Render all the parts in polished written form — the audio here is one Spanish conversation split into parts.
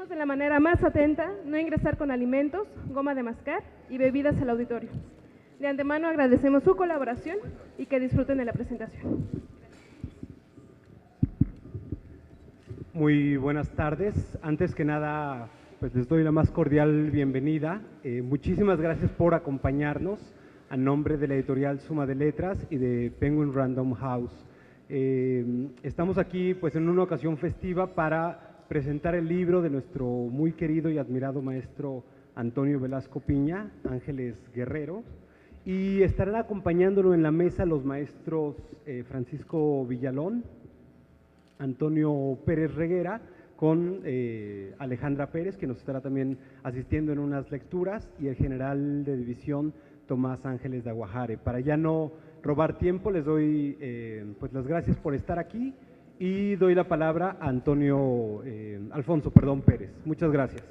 de la manera más atenta no ingresar con alimentos, goma de mascar y bebidas al auditorio. De antemano agradecemos su colaboración y que disfruten de la presentación. Muy buenas tardes. Antes que nada, pues les doy la más cordial bienvenida. Muchísimas gracias por acompañarnos a nombre de la editorial Suma de Letras y de Penguin Random House. Estamos aquí pues en una ocasión festiva para presentar el libro de nuestro muy querido y admirado maestro Antonio Velasco Piña, Ángeles Guerrero, y estarán acompañándolo en la mesa los maestros Francisco Villalón, Antonio Pérez Reguera, con Alejandra Pérez, que nos estará también asistiendo en unas lecturas, y el general de división Tomás Ángeles de Aguajare. Para ya no robar tiempo, les doy pues las gracias por estar aquí y doy la palabra a Alfonso Pérez. Muchas gracias.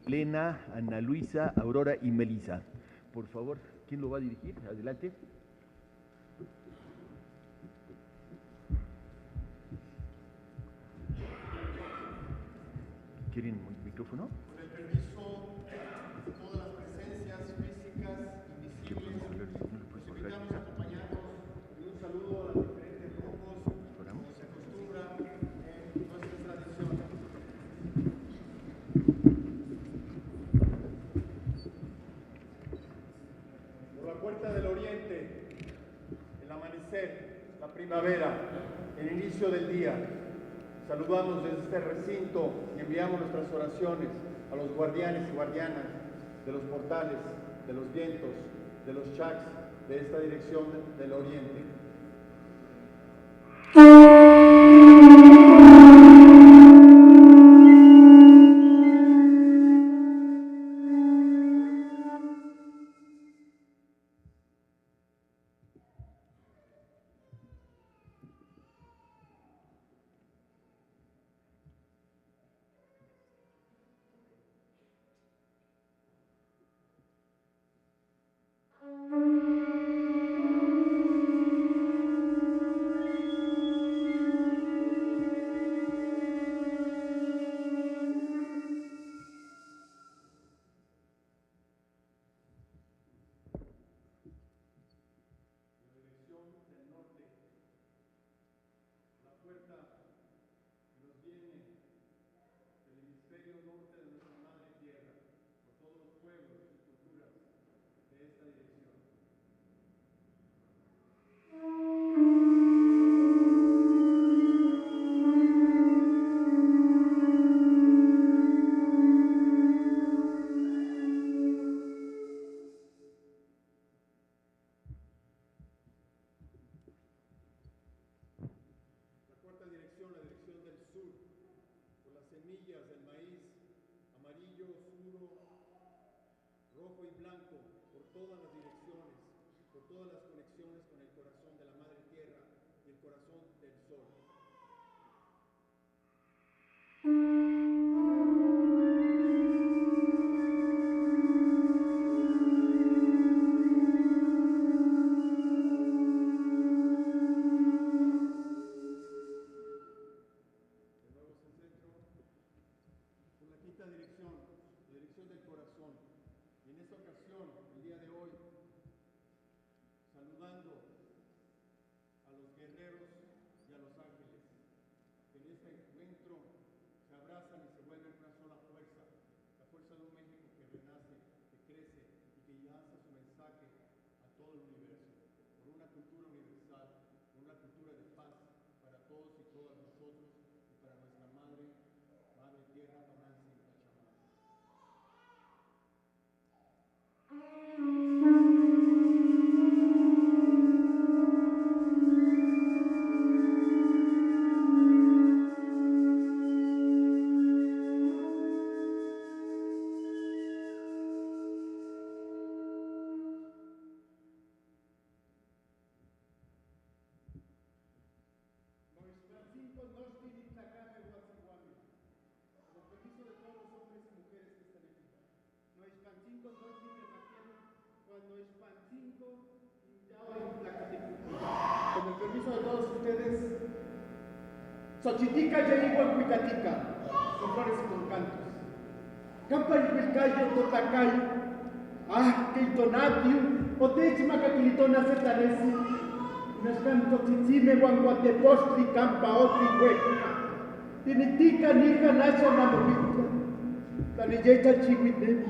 Elena, Ana Luisa, Aurora y Melisa. Por favor, ¿quién lo va a dirigir? Adelante. ¿Quieren un micrófono? Con el permiso de todas las presencias físicas y visibles, los invitamos a acompañarnos en un saludo a los diferentes grupos, como se acostumbra en nuestras tradiciones. Por la puerta del oriente, el amanecer, la primavera, el inicio del día, saludamos desde este recinto y enviamos nuestras oraciones a los guardianes y guardianas de los portales, de los vientos, de los chaks, de esta dirección del oriente. Con el permiso de todos ustedes, Xochitica Yeigua Cuicatica, con flores y con cantos. Campa y Huilcayo, Totacayo, Keitonatiu, Otechima Caquilitona Cetanesi, Nascanto Tzitzime, Guanguatepostri, Campa Otri, Hueca, Tinitica, Nica, Nacha, Namorita, Tanillecha, Chihuite,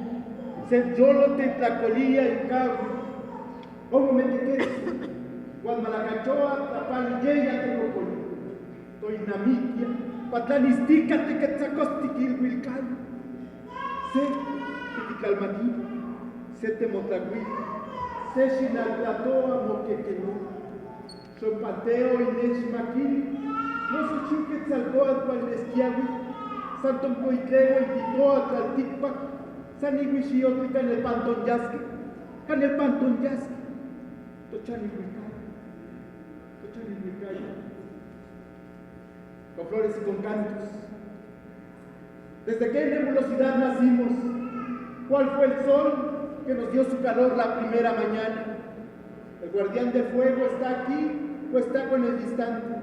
Serjolo, Tetlacolía y Cabo, como Metiquete, Guadmalacachoa, Tapalilleya, Tecocoli, Toinamiquia, Patlanistica, Tequetzacostiquil, Huilcal, Se, Titicalmaquí, Se Temotagüí, Se Xinatlatoa, Moquequenó, Sopateo, Inechmaquil, No Xochiquetzalcoatl, Palnesquiagui, Santo Coitleo, Intitoa, Tlalticpac, San Iguixiotlica en el Pantón Yasque, Tochani con flores y con cantos. ¿Desde qué nebulosidad nacimos? ¿Cuál fue el sol que nos dio su calor la primera mañana? ¿El guardián de fuego está aquí o está con el distante?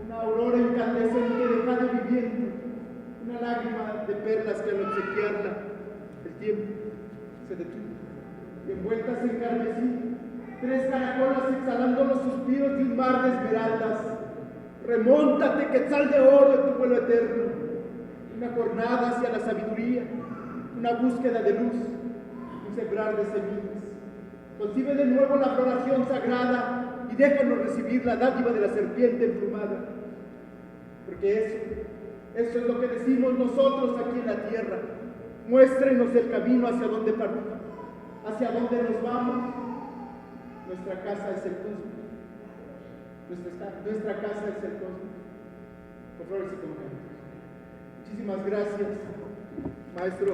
Una aurora incandescente deja de viviente, una lágrima de perlas que al obsequiarla, el tiempo se detuvo. Y envueltas en carmesí, 3 caracolas exhalando los suspiros de un mar de esmeraldas. Remóntate, quetzal de oro en tu vuelo eterno. Una jornada hacia la sabiduría, una búsqueda de luz, un sembrar de semillas. Concibe de nuevo la floración sagrada y déjanos recibir la dádiva de la serpiente emplumada. Porque eso es lo que decimos nosotros aquí en la tierra. Muéstrenos el camino hacia donde partimos, hacia donde nos vamos. Nuestra casa es el cosmos. Nuestra casa es el cosmos. Con flores y con cantos. Muchísimas gracias, maestro.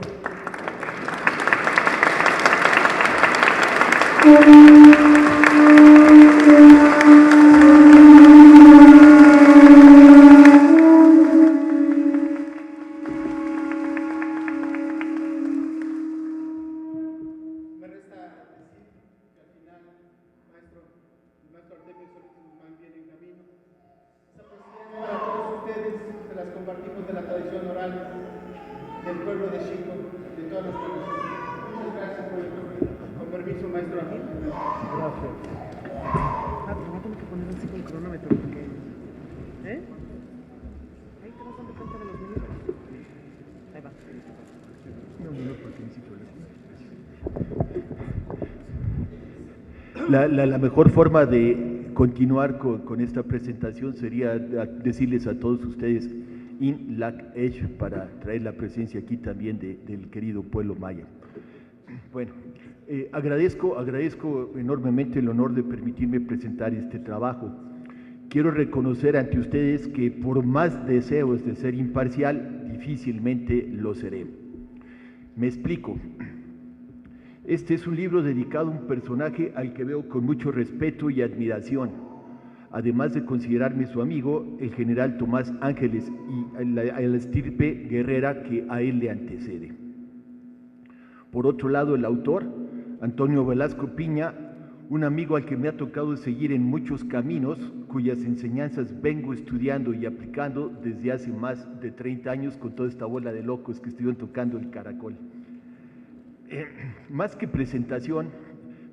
La mejor forma de continuar con esta presentación sería decirles a todos ustedes in lac Esh para traer la presencia aquí también del querido pueblo maya. Bueno, agradezco enormemente el honor de permitirme presentar este trabajo. Quiero reconocer ante ustedes que por más deseos de ser imparcial, difícilmente lo seré. Me explico. Este es un libro dedicado a un personaje al que veo con mucho respeto y admiración, además de considerarme su amigo, el general Tomás Ángeles y a la estirpe guerrera que a él le antecede. Por otro lado, el autor, Antonio Velasco Piña, un amigo al que me ha tocado seguir en muchos caminos, cuyas enseñanzas vengo estudiando y aplicando desde hace más de 30 años con toda esta bola de locos que estuvieron tocando el caracol. Más que presentación,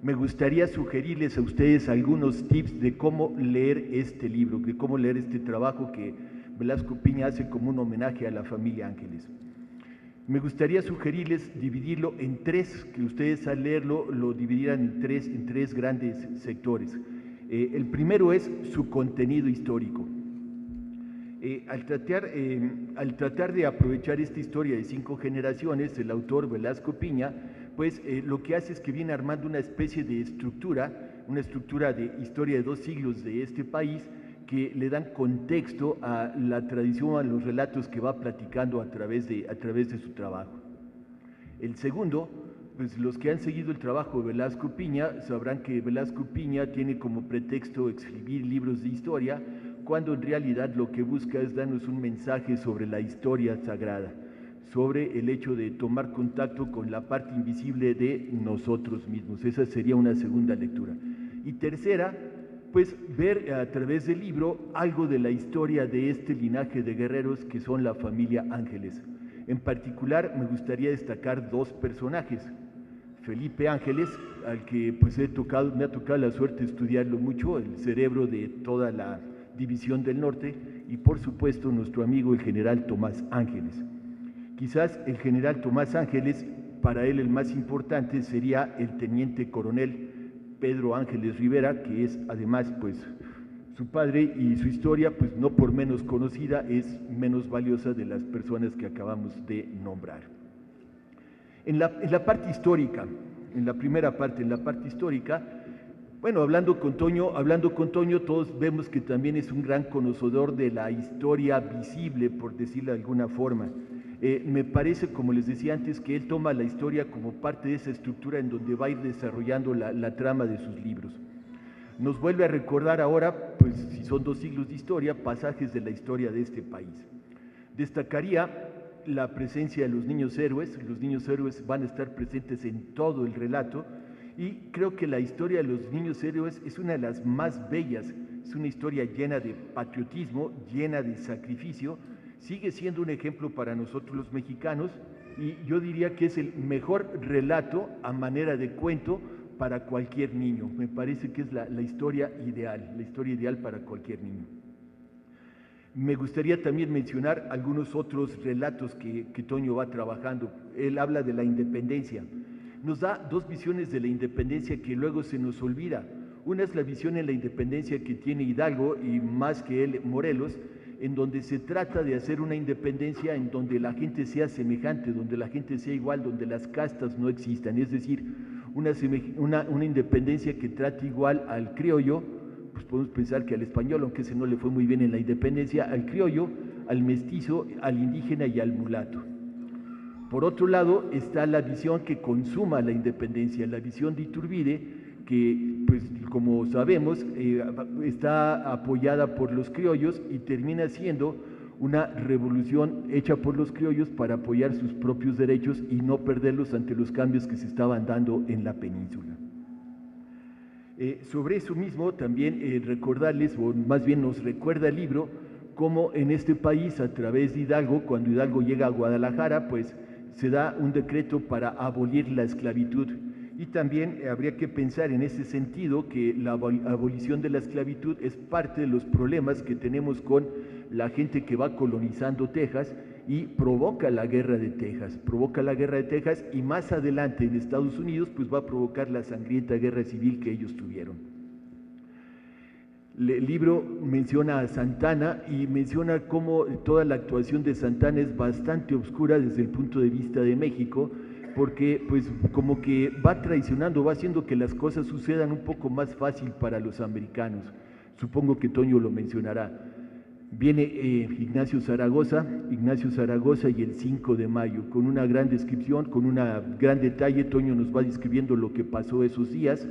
me gustaría sugerirles a ustedes algunos tips de cómo leer este libro, de cómo leer este trabajo que Velasco Piña hace como un homenaje a la familia Ángeles. Me gustaría sugerirles dividirlo en 3, que ustedes al leerlo lo dividieran en tres grandes sectores. El primero es su contenido histórico. Al tratar de aprovechar esta historia de 5 generaciones, el autor Velasco Piña, pues lo que hace es que viene armando una especie de una estructura de historia de 2 siglos de este país, que le dan contexto a la tradición, a los relatos que va platicando a través de su trabajo. El segundo, pues los que han seguido el trabajo de Velasco Piña sabrán que Velasco Piña tiene como pretexto escribir libros de historia, cuando en realidad lo que busca es darnos un mensaje sobre la historia sagrada, sobre el hecho de tomar contacto con la parte invisible de nosotros mismos. Esa sería una segunda lectura. Y tercera, pues ver a través del libro algo de la historia de este linaje de guerreros que son la familia Ángeles. En particular, me gustaría destacar dos personajes. Felipe Ángeles, al que pues me ha tocado la suerte de estudiarlo mucho, el cerebro de toda la División del Norte, y por supuesto nuestro amigo el general Tomás Ángeles. Quizás el general Tomás Ángeles, para él el más importante sería el teniente coronel Pedro Ángeles Rivera, que es además pues su padre, y su historia pues no por menos conocida es menos valiosa de las personas que acabamos de nombrar. En la parte histórica, en la primera parte, en la parte histórica, bueno, hablando con Toño, todos vemos que también es un gran conocedor de la historia visible, por decirlo de alguna forma. Me parece, como les decía antes, que él toma la historia como parte de esa estructura en donde va a ir desarrollando la trama de sus libros. Nos vuelve a recordar ahora, pues si son 2 siglos de historia, pasajes de la historia de este país. Destacaría la presencia de los niños héroes van a estar presentes en todo el relato, y creo que la historia de los niños héroes es una de las más bellas, es una historia llena de patriotismo, llena de sacrificio, sigue siendo un ejemplo para nosotros los mexicanos, y yo diría que es el mejor relato a manera de cuento para cualquier niño. Me parece que es la historia ideal para cualquier niño. Me gustaría también mencionar algunos otros relatos que Toño va trabajando. Él habla de la independencia. Nos da 2 visiones de la independencia que luego se nos olvida. Una es la visión en la independencia que tiene Hidalgo y más que él Morelos, en donde se trata de hacer una independencia en donde la gente sea semejante, donde la gente sea igual, donde las castas no existan. Es decir, una independencia que trate igual al criollo, pues podemos pensar que al español, aunque ese no le fue muy bien en la independencia, al criollo, al mestizo, al indígena y al mulato. Por otro lado está la visión que consuma la independencia, la visión de Iturbide, que pues como sabemos está apoyada por los criollos y termina siendo una revolución hecha por los criollos para apoyar sus propios derechos y no perderlos ante los cambios que se estaban dando en la península. Sobre eso mismo también recordarles, o más bien nos recuerda el libro, cómo en este país, a través de Hidalgo, cuando Hidalgo llega a Guadalajara, pues se da un decreto para abolir la esclavitud. Y también habría que pensar en ese sentido que la abolición de la esclavitud es parte de los problemas que tenemos con la gente que va colonizando Texas y provoca la guerra de Texas, y más adelante en Estados Unidos pues va a provocar la sangrienta guerra civil que ellos tuvieron. El libro menciona a Santana y menciona cómo toda la actuación de Santana es bastante oscura desde el punto de vista de México, porque pues como que va traicionando, va haciendo que las cosas sucedan un poco más fácil para los americanos. Supongo que Toño lo mencionará. Viene Ignacio Zaragoza y el 5 de mayo, con una gran descripción, con un gran detalle. Toño nos va describiendo lo que pasó esos días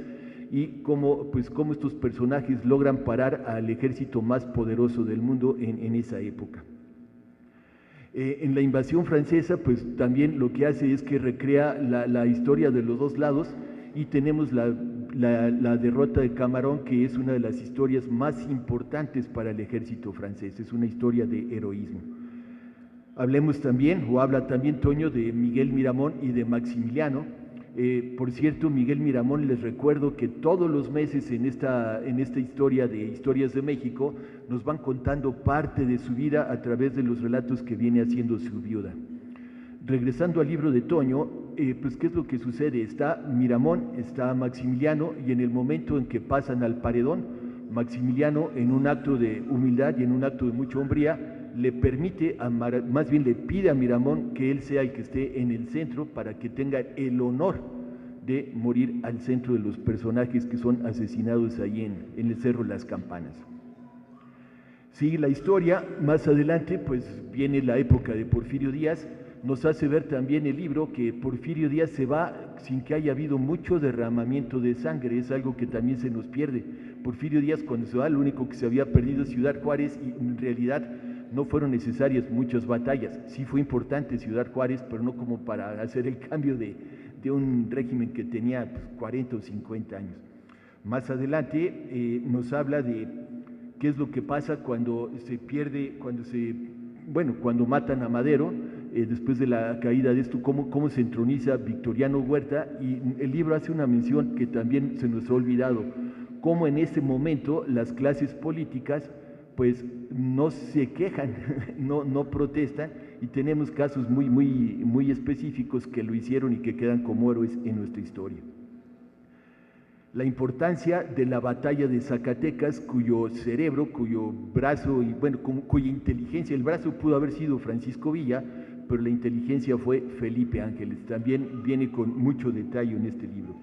y cómo estos personajes logran parar al ejército más poderoso del mundo en esa época. En la invasión francesa, pues también lo que hace es que recrea la historia de los dos lados, y tenemos la derrota de Camarón, que es una de las historias más importantes para el ejército francés, es una historia de heroísmo. Habla también Toño de Miguel Miramón y de Maximiliano. Por cierto, Miguel Miramón, les recuerdo que todos los meses en esta historia de Historias de México nos van contando parte de su vida a través de los relatos que viene haciendo su viuda. Regresando al libro de Toño, pues ¿qué es lo que sucede? Está Miramón, está Maximiliano, y en el momento en que pasan al paredón, Maximiliano, en un acto de humildad y en un acto de mucha hombría, le pide a Miramón que él sea el que esté en el centro para que tenga el honor de morir al centro de los personajes que son asesinados ahí en el Cerro Las Campanas. Sigue la historia, más adelante pues viene la época de Porfirio Díaz. Nos hace ver también el libro que Porfirio Díaz se va sin que haya habido mucho derramamiento de sangre, es algo que también se nos pierde. Porfirio Díaz, cuando se va, lo único que se había perdido es Ciudad Juárez, y en realidad no fueron necesarias muchas batallas. Sí fue importante Ciudad Juárez, pero no como para hacer el cambio de un régimen que tenía 40 o 50 años. Más adelante nos habla de qué es lo que pasa cuando se pierde, cuando matan a Madero, después de la caída de esto, cómo se entroniza Victoriano Huerta, y el libro hace una mención que también se nos ha olvidado, cómo en ese momento las clases políticas pues no se quejan, no protestan, y tenemos casos muy específicos que lo hicieron y que quedan como héroes en nuestra historia. La importancia de la batalla de Zacatecas, cuyo cerebro, cuyo brazo, y bueno, cuya inteligencia, el brazo pudo haber sido Francisco Villa, pero la inteligencia fue Felipe Ángeles, también viene con mucho detalle en este libro.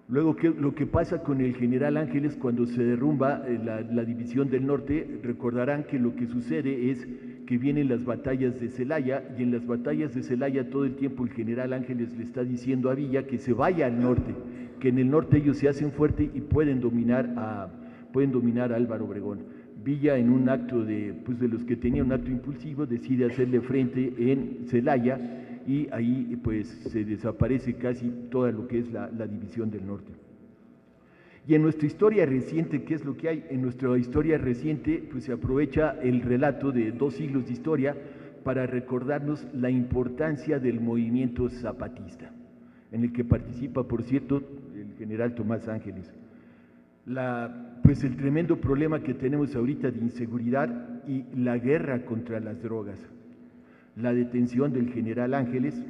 Luego, lo que pasa con el general Ángeles cuando se derrumba la división del norte, recordarán que lo que sucede es que vienen las batallas de Celaya, y en las batallas de Celaya todo el tiempo el general Ángeles le está diciendo a Villa que se vaya al norte, que en el norte ellos se hacen fuerte y pueden dominar a Álvaro Obregón. Villa, en un acto de los que tenía un acto impulsivo, decide hacerle frente en Celaya, y ahí pues se desaparece casi toda lo que es la división del norte. Y en nuestra historia reciente, ¿qué es lo que hay? En nuestra historia reciente pues se aprovecha el relato de 2 siglos de historia para recordarnos la importancia del movimiento zapatista, en el que participa, por cierto, el general Tomás Ángeles. Pues el tremendo problema que tenemos ahorita de inseguridad y la guerra contra las drogas, la detención del general Ángeles,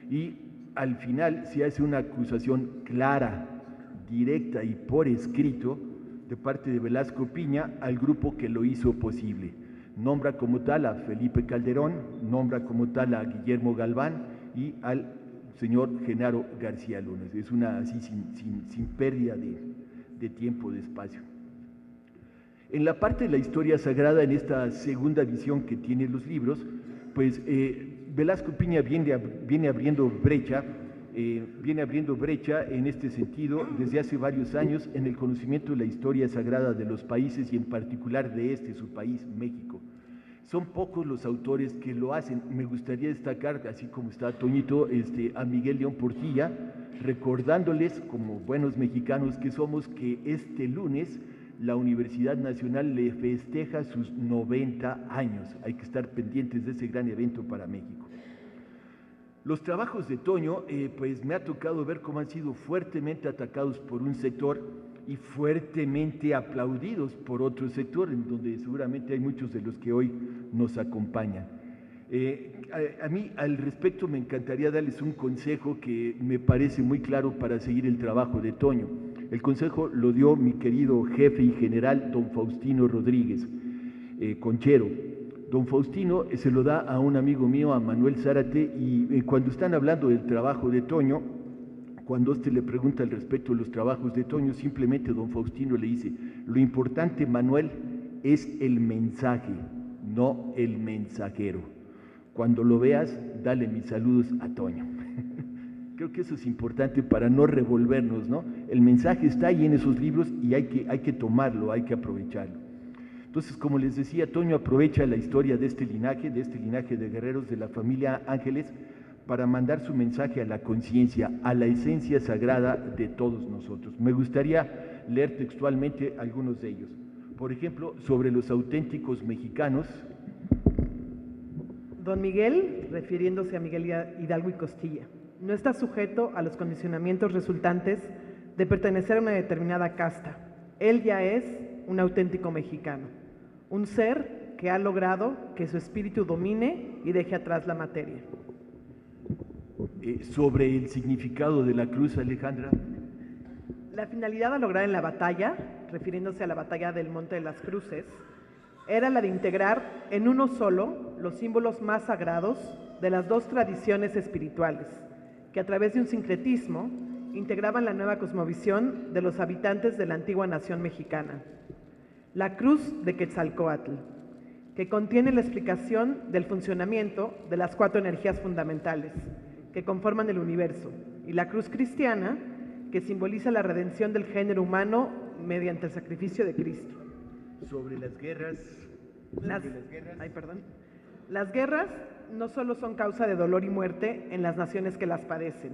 y al final se hace una acusación clara, directa y por escrito de parte de Velasco Piña al grupo que lo hizo posible. Nombra como tal a Felipe Calderón, nombra como tal a Guillermo Galván y al señor Genaro García Luna. Es una así sin pérdida de tiempo, de espacio. En la parte de la historia sagrada, en esta segunda visión que tienen los libros, pues Velasco Piña viene abriendo brecha en este sentido desde hace varios años en el conocimiento de la historia sagrada de los países, y en particular de su país, México. Son pocos los autores que lo hacen. Me gustaría destacar, así como está Toñito, a Miguel León Portilla, recordándoles, como buenos mexicanos que somos, que este lunes la Universidad Nacional le festeja sus 90 años. Hay que estar pendientes de ese gran evento para México. Los trabajos de Toño, pues me ha tocado ver cómo han sido fuertemente atacados por un sector y fuertemente aplaudidos por otro sector, en donde seguramente hay muchos de los que hoy nos acompañan. A mí al respecto me encantaría darles un consejo que me parece muy claro para seguir el trabajo de Toño. El consejo lo dio mi querido jefe y general don Faustino Rodríguez, Conchero. Don Faustino se lo da a un amigo mío, a Manuel Zárate, y cuando están hablando del trabajo de Toño, cuando le pregunta al respecto de los trabajos de Toño, simplemente don Faustino le dice: lo importante, Manuel, es el mensaje, no el mensajero. Cuando lo veas, dale mis saludos a Toño. Creo que eso es importante para no revolvernos, ¿no? El mensaje está ahí en esos libros y hay que tomarlo, hay que aprovecharlo. Entonces, como les decía, Toño aprovecha la historia de este linaje de guerreros de la familia Ángeles, para mandar su mensaje a la conciencia, a la esencia sagrada de todos nosotros. Me gustaría leer textualmente algunos de ellos. Por ejemplo, sobre los auténticos mexicanos. Don Miguel, refiriéndose a Miguel Hidalgo y Costilla, no está sujeto a los condicionamientos resultantes de pertenecer a una determinada casta. Él ya es un auténtico mexicano, un ser que ha logrado que su espíritu domine y deje atrás la materia. Sobre el significado de la cruz, Alejandra. La finalidad a lograr en la batalla, refiriéndose a la batalla del Monte de las Cruces, era la de integrar en uno solo los símbolos más sagrados de las dos tradiciones espirituales, que a través de un sincretismo integraban la nueva cosmovisión de los habitantes de la antigua nación mexicana. La cruz de Quetzalcóatl, que contiene la explicación del funcionamiento de las 4 energías fundamentales que conforman el universo, y la cruz cristiana, que simboliza la redención del género humano mediante el sacrificio de Cristo. Sobre las guerras. Las guerras no solo son causa de dolor y muerte en las naciones que las padecen,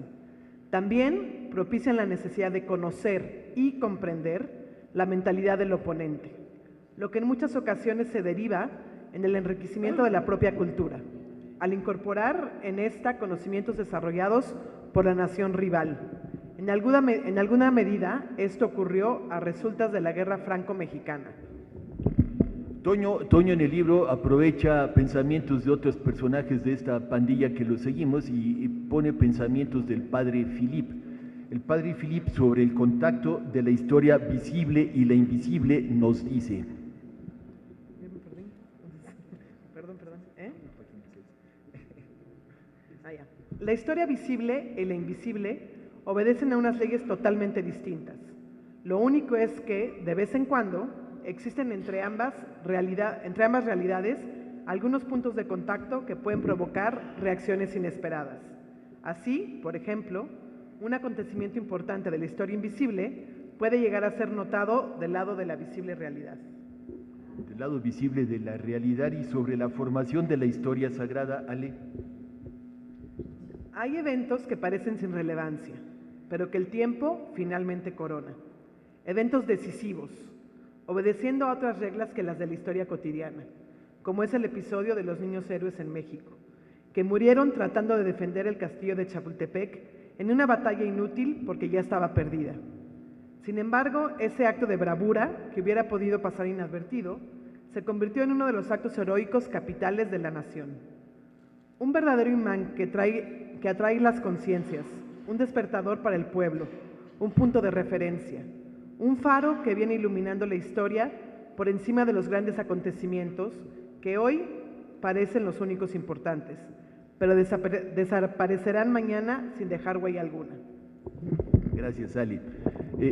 también propician la necesidad de conocer y comprender la mentalidad del oponente, lo que en muchas ocasiones se deriva en el enriquecimiento de la propia cultura, al incorporar en esta conocimientos desarrollados por la nación rival. En alguna medida, esto ocurrió a resultas de la Guerra Franco-Mexicana. Toño en el libro aprovecha pensamientos de otros personajes de esta pandilla que lo seguimos y pone pensamientos del padre Philip. El padre Philip sobre el contacto de la historia visible y la invisible nos dice. La historia visible y la invisible obedecen a unas leyes totalmente distintas. Lo único es que, de vez en cuando, existen entre ambas realidades algunos puntos de contacto que pueden provocar reacciones inesperadas. Así, por ejemplo, un acontecimiento importante de la historia invisible puede llegar a ser notado del lado de la visible realidad. Del lado visible de la realidad y sobre la formación de la historia sagrada, Ale. Hay eventos que parecen sin relevancia, pero que el tiempo finalmente corona. Eventos decisivos, obedeciendo a otras reglas que las de la historia cotidiana, como es el episodio de los niños héroes en México, que murieron tratando de defender el castillo de Chapultepec en una batalla inútil porque ya estaba perdida. Sin embargo, ese acto de bravura, que hubiera podido pasar inadvertido, se convirtió en uno de los actos heroicos capitales de la nación. Un verdadero imán que atrae las conciencias, un despertador para el pueblo, un punto de referencia, un faro que viene iluminando la historia por encima de los grandes acontecimientos que hoy parecen los únicos importantes, pero desaparecerán mañana sin dejar huella alguna. Gracias, Ali.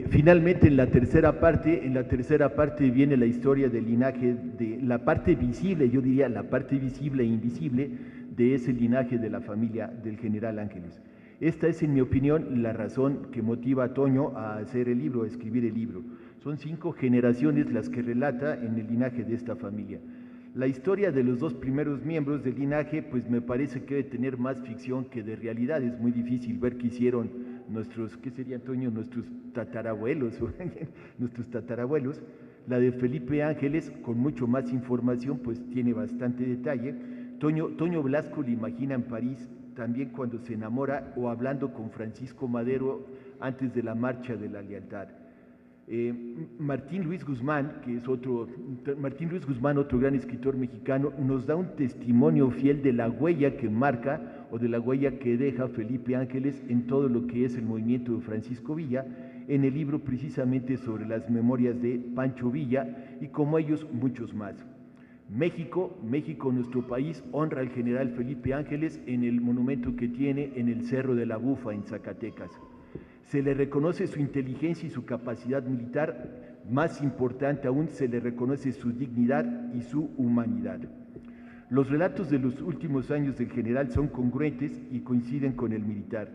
Finalmente, en la tercera parte viene la historia del linaje, de la parte visible, yo diría la parte visible e invisible de ese linaje de la familia del general Ángeles. Esta es, en mi opinión, la razón que motiva a Toño a hacer el libro, a escribir el libro. Son 5 generaciones las que relata en el linaje de esta familia. La historia de los 2 primeros miembros del linaje, pues me parece que debe tener más ficción que de realidad. Es muy difícil ver qué hicieron nuestros, ¿qué sería, Toño? Nuestros tatarabuelos. La de Felipe Ángeles, con mucho más información, pues tiene bastante detalle. Toño Blasco le imagina en París, también cuando se enamora o hablando con Francisco Madero antes de la Marcha de la Lealtad. Martín Luis Guzmán, otro gran escritor mexicano, nos da un testimonio fiel de la huella que marca o de la huella que deja Felipe Ángeles en todo lo que es el movimiento de Francisco Villa, en el libro precisamente sobre las memorias de Pancho Villa y como ellos muchos más. México, nuestro país, honra al general Felipe Ángeles en el monumento que tiene en el Cerro de la Bufa, en Zacatecas. Se le reconoce su inteligencia y su capacidad militar, más importante aún, se le reconoce su dignidad y su humanidad. Los relatos de los últimos años del general son congruentes y coinciden con el militar.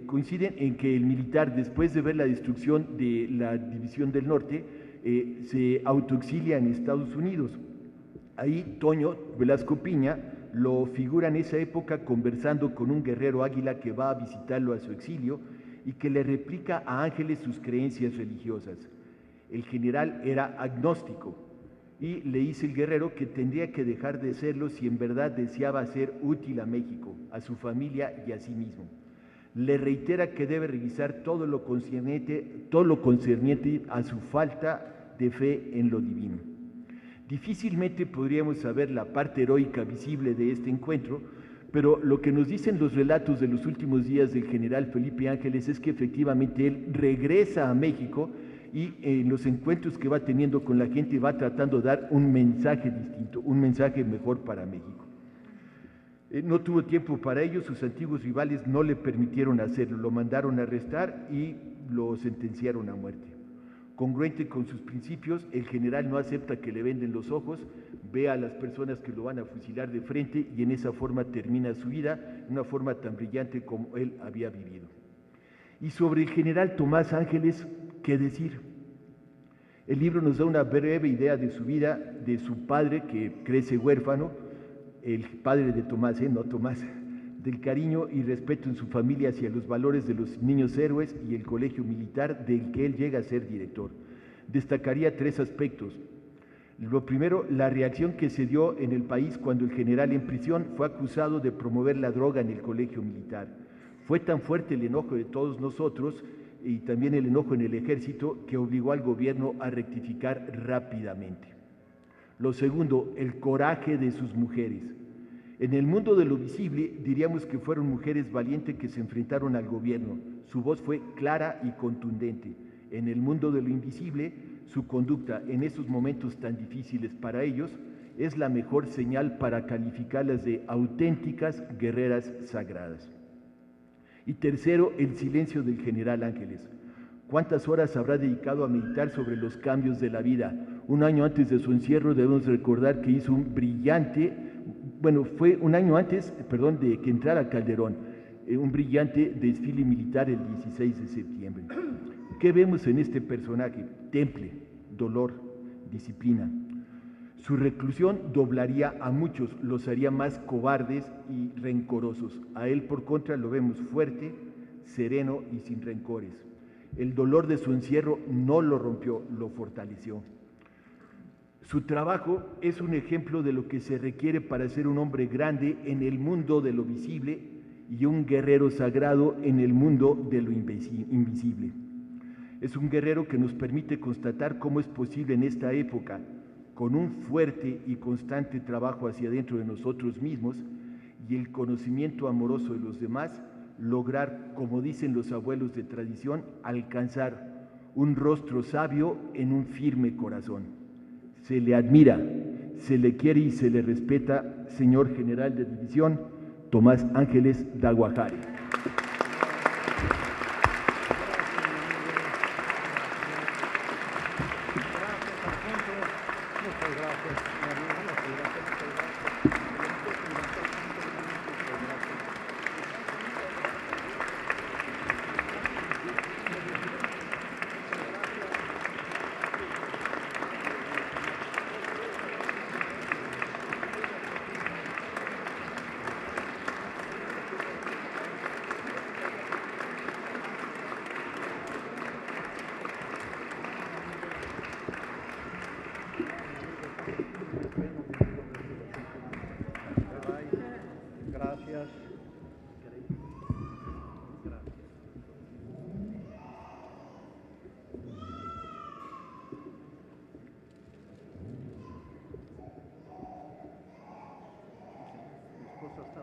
Coinciden en que el militar, después de ver la destrucción de la División del Norte, se autoexilia en Estados Unidos. Ahí Toño Velasco Piña lo figura en esa época conversando con un guerrero águila que va a visitarlo a su exilio y que le replica a Ángeles sus creencias religiosas. El general era agnóstico y le dice el guerrero que tendría que dejar de serlo si en verdad deseaba ser útil a México, a su familia y a sí mismo. Le reitera que debe revisar todo lo concerniente a su falta de fe en lo divino. Difícilmente podríamos saber la parte heroica visible de este encuentro, pero lo que nos dicen los relatos de los últimos días del general Felipe Ángeles es que efectivamente él regresa a México y en los encuentros que va teniendo con la gente va tratando de dar un mensaje distinto, un mensaje mejor para México. No tuvo tiempo para ello, sus antiguos rivales no le permitieron hacerlo, lo mandaron a arrestar y lo sentenciaron a muerte. Congruente con sus principios, el general no acepta que le venden los ojos, ve a las personas que lo van a fusilar de frente y en esa forma termina su vida, de una forma tan brillante como él había vivido. Y sobre el general Tomás Ángeles, ¿qué decir? El libro nos da una breve idea de su vida, de su padre que crece huérfano, el padre de Tomás, no Tomás, del cariño y respeto en su familia hacia los valores de los niños héroes y el colegio militar del que él llega a ser director. Destacaría 3 aspectos. Lo primero, la reacción que se dio en el país cuando el general en prisión fue acusado de promover la droga en el colegio militar. Fue tan fuerte el enojo de todos nosotros y también el enojo en el ejército que obligó al gobierno a rectificar rápidamente. Lo segundo, el coraje de sus mujeres. En el mundo de lo visible diríamos que fueron mujeres valientes que se enfrentaron al gobierno. Su voz fue clara y contundente. En el mundo de lo invisible, su conducta en esos momentos tan difíciles para ellos es la mejor señal para calificarlas de auténticas guerreras sagradas. Y tercero, el silencio del general Ángeles. ¿Cuántas horas habrá dedicado a meditar sobre los cambios de la vida? Un año antes de su encierro debemos recordar que hizo un brillante, fue un año antes, de que entrara Calderón, un brillante desfile militar el 16 de septiembre. ¿Qué vemos en este personaje? Temple, dolor, disciplina. Su reclusión doblaría a muchos, los haría más cobardes y rencorosos. A él, por contra, lo vemos fuerte, sereno y sin rencores. El dolor de su encierro no lo rompió, lo fortaleció. Su trabajo es un ejemplo de lo que se requiere para ser un hombre grande en el mundo de lo visible y un guerrero sagrado en el mundo de lo invisible. Es un guerrero que nos permite constatar cómo es posible en esta época, con un fuerte y constante trabajo hacia adentro de nosotros mismos y el conocimiento amoroso de los demás, lograr, como dicen los abuelos de tradición, alcanzar un rostro sabio en un firme corazón. Se le admira, se le quiere y se le respeta, señor general de división Tomás Ángeles Daguajare. Gracias.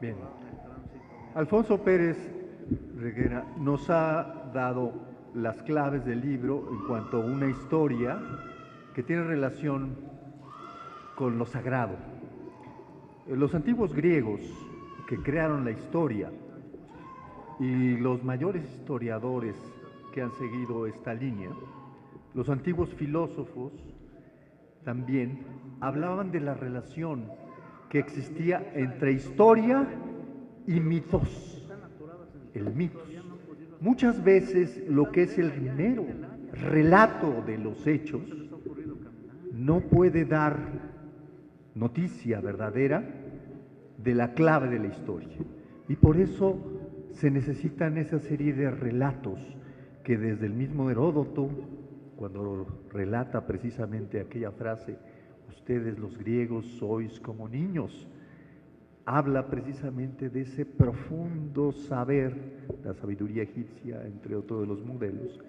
Bien. Alfonso Pérez Reguera nos ha dado las claves del libro en cuanto a una historia que tiene relación con lo sagrado. Los antiguos griegos que crearon la historia y los mayores historiadores que han seguido esta línea, los antiguos filósofos también hablaban de la relación que existía entre historia y mitos, el mitos. Muchas veces lo que es el mero relato de los hechos no puede dar noticia verdadera de la clave de la historia. Y por eso se necesitan esa serie de relatos que desde el mismo Heródoto, cuando relata precisamente aquella frase, ustedes los griegos sois como niños, habla precisamente de ese profundo saber, la sabiduría egipcia, entre otros de los modelos,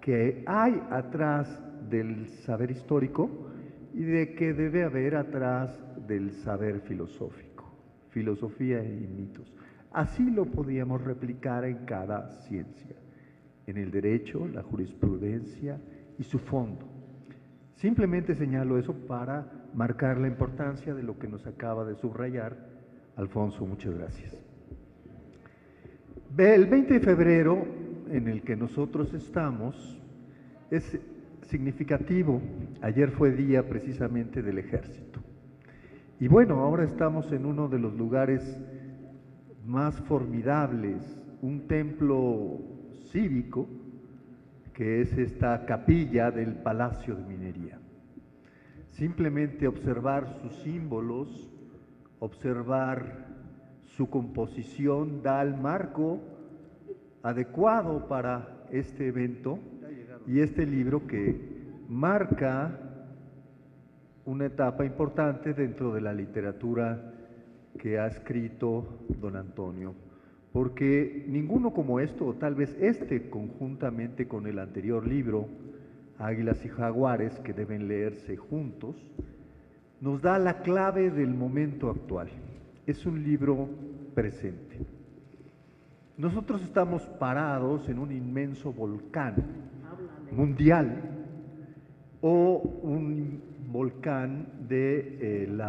que hay atrás del saber histórico y de que debe haber atrás del saber filosófico, filosofía y mitos. Así lo podíamos replicar en cada ciencia, en el derecho, la jurisprudencia y su fondo. Simplemente señalo eso para marcar la importancia de lo que nos acaba de subrayar Alfonso. Muchas gracias. El 20 de febrero, en el que nosotros estamos, es significativo. Ayer fue día precisamente del Ejército. Y bueno, ahora estamos en uno de los lugares más formidables, un templo cívico que es esta capilla del Palacio de Minería. Simplemente observar sus símbolos, observar su composición da el marco adecuado para este evento y este libro que marca una etapa importante dentro de la literatura que ha escrito don Antonio, porque ninguno como esto, o tal vez este conjuntamente con el anterior libro, Águilas y Jaguares, que deben leerse juntos, nos da la clave del momento actual. Es un libro presente. Nosotros estamos parados en un inmenso volcán mundial o un volcán del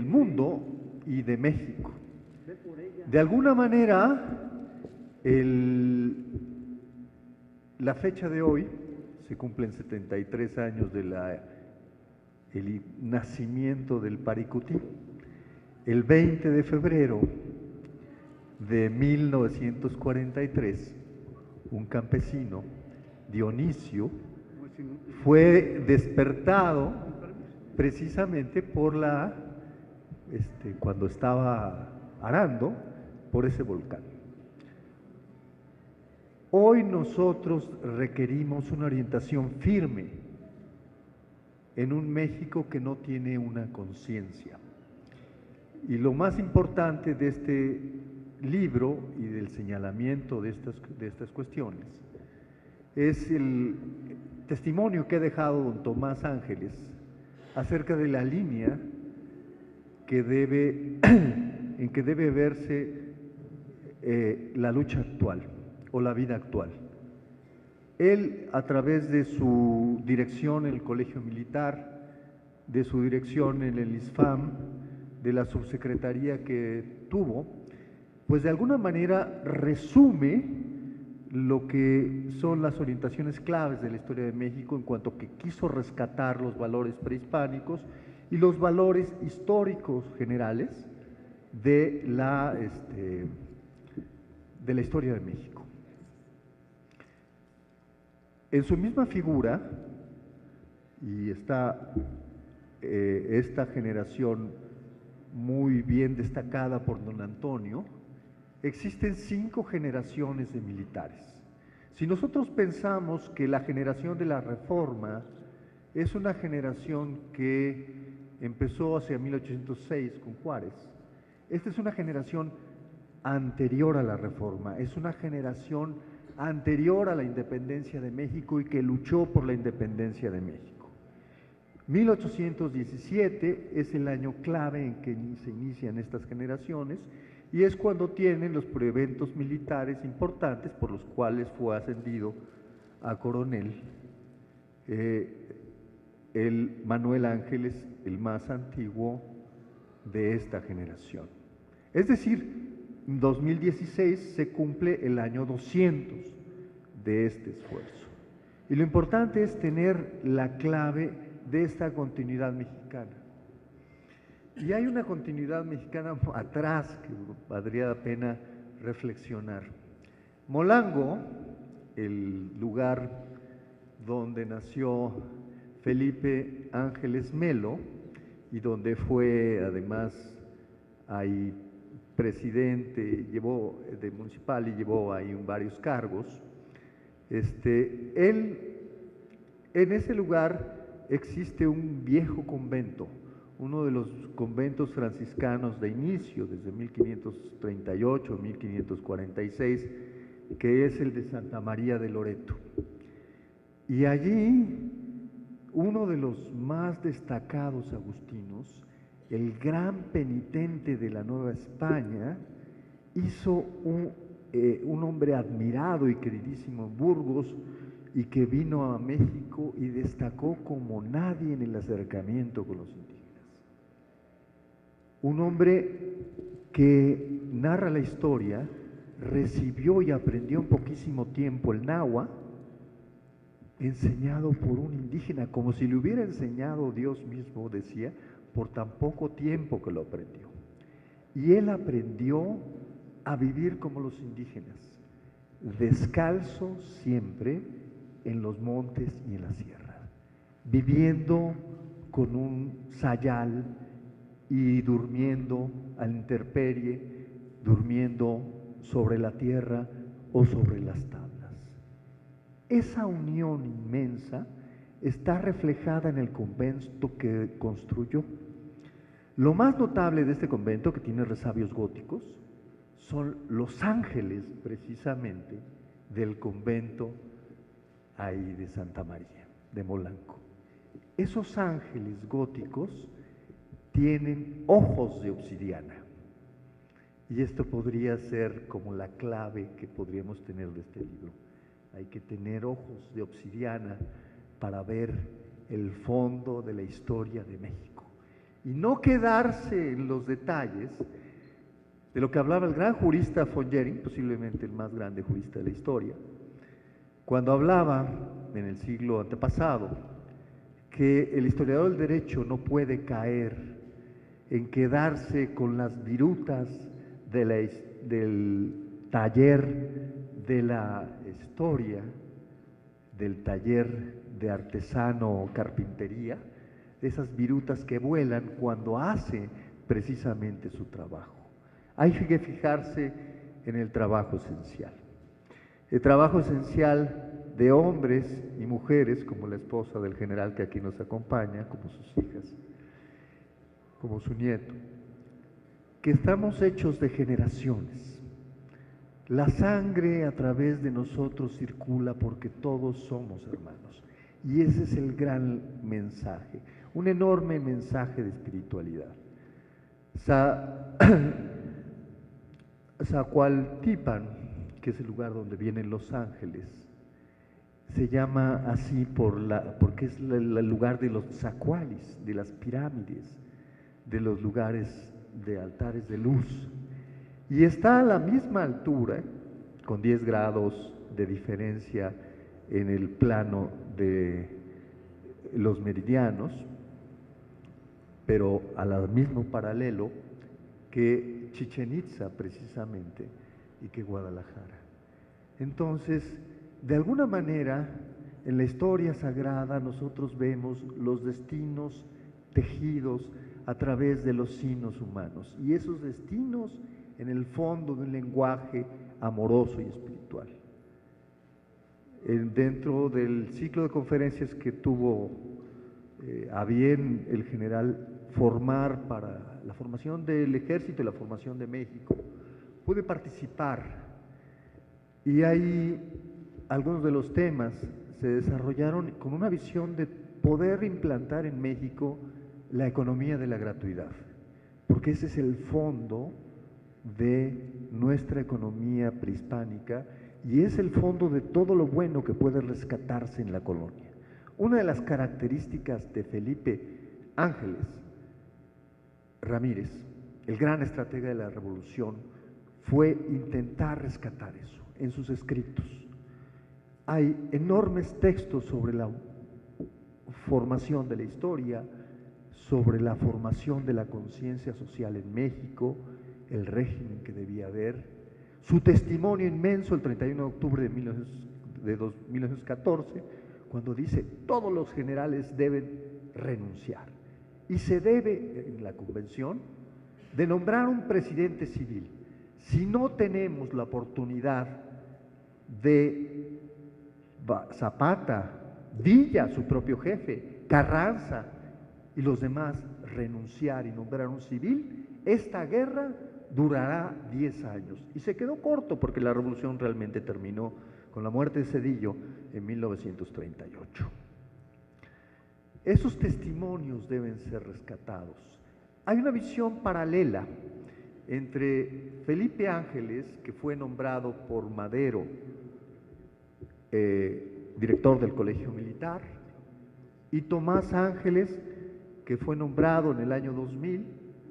mundo y de México. De alguna manera, la fecha de hoy, se cumplen 73 años de el nacimiento del Paricutí. El 20 de febrero de 1943, un campesino, Dionisio, fue despertado precisamente por cuando estaba arando por ese volcán. Hoy nosotros requerimos una orientación firme en un México que no tiene una conciencia. Y lo más importante de este libro y del señalamiento de estas cuestiones es el testimonio que ha dejado don Tomás Ángeles acerca de la línea en que debe verse la lucha actual o la vida actual. Él, a través de su dirección en el Colegio Militar, de su dirección en el ISFAM, de la subsecretaría que tuvo, pues de alguna manera resume lo que son las orientaciones claves de la historia de México en cuanto que quiso rescatar los valores prehispánicos y los valores históricos generales de la historia de México. En su misma figura, y está esta generación muy bien destacada por don Antonio, existen 5 generaciones de militares. Si nosotros pensamos que la generación de la Reforma es una generación que empezó hacia 1806 con Juárez, esta es una generación anterior a la Reforma, es una generación anterior a la independencia de México y que luchó por la independencia de México. 1817 es el año clave en que se inician estas generaciones y es cuando tienen los eventos militares importantes por los cuales fue ascendido a coronel el Manuel Ángeles, el más antiguo de esta generación. Es decir, en 2016 se cumple el año 200 de este esfuerzo. Y lo importante es tener la clave de esta continuidad mexicana. Y hay una continuidad mexicana atrás que valdría la pena reflexionar. Molango, el lugar donde nació Felipe Ángeles Melo y donde fue además ahí presidente, llevó de municipal y llevó ahí varios cargos. En ese lugar existe un viejo convento, uno de los conventos franciscanos de inicio, desde 1538, 1546, que es el de Santa María de Loreto. Y allí, uno de los más destacados agustinos, el gran penitente de la Nueva España, hizo un hombre admirado y queridísimo en Burgos y que vino a México y destacó como nadie en el acercamiento con los indígenas. Un hombre que narra la historia, recibió y aprendió en poquísimo tiempo el náhuatl, enseñado por un indígena, como si le hubiera enseñado Dios mismo, decía, por tan poco tiempo que lo aprendió. Y él aprendió a vivir como los indígenas. descalzo siempre en los montes y en las sierras, viviendo con un sayal y durmiendo a la intemperie, durmiendo sobre la tierra o sobre las tablas. Esa unión inmensa está reflejada en el convento que construyó. Lo más notable de este convento, que tiene resabios góticos, son los ángeles, precisamente, del convento ahí de Santa María, de Molanco. Esos ángeles góticos tienen ojos de obsidiana. Y esto podría ser como la clave que podríamos tener de este libro. Hay que tener ojos de obsidiana para ver el fondo de la historia de México. Y no quedarse en los detalles de lo que hablaba el gran jurista von Jering, posiblemente el más grande jurista de la historia, cuando hablaba en el siglo antepasado que el historiador del derecho no puede caer en quedarse con las virutas del taller de la historia, del taller de artesano o carpintería, de esas virutas que vuelan cuando hace precisamente su trabajo. Hay que fijarse en el trabajo esencial. El trabajo esencial de hombres y mujeres, como la esposa del general que aquí nos acompaña, como sus hijas, como su nieto, que estamos hechos de generaciones. La sangre a través de nosotros circula porque todos somos hermanos. Y ese es el gran mensaje, un enorme mensaje de espiritualidad. Zacualtipan, que es el lugar donde vienen los ángeles, se llama así porque es el lugar de los zacualis, de las pirámides, de los lugares de altares de luz. Y está a la misma altura, con 10 grados de diferencia en el plano de los meridianos, pero al mismo paralelo que Chichén Itzá precisamente y que Guadalajara. Entonces, de alguna manera, en la historia sagrada nosotros vemos los destinos tejidos a través de los signos humanos, y esos destinos en el fondo de un lenguaje amoroso y espiritual. Dentro del ciclo de conferencias que tuvo a bien el general formar para la formación del ejército y la formación de México, pude participar, y ahí algunos de los temas se desarrollaron con una visión de poder implantar en México la economía de la gratuidad, porque ese es el fondo de nuestra economía prehispánica y es el fondo de todo lo bueno que puede rescatarse en la colonia. Una de las características de Felipe Ángeles Ramírez, el gran estratega de la revolución, fue intentar rescatar eso en sus escritos. Hay enormes textos sobre la formación de la historia, sobre la formación de la conciencia social en México, el régimen que debía haber, su testimonio inmenso el 31 de octubre de 1914, cuando dice todos los generales deben renunciar. Y se debe, en la convención, de nombrar un presidente civil. Si no tenemos la oportunidad de Zapata, Villa, su propio jefe, Carranza y los demás renunciar y nombrar un civil, esta guerra durará 10 años. Y se quedó corto porque la revolución realmente terminó con la muerte de Zedillo en 1938. Esos testimonios deben ser rescatados. Hay una visión paralela entre Felipe Ángeles, que fue nombrado por Madero director del Colegio Militar, y Tomás Ángeles, que fue nombrado en el año 2000,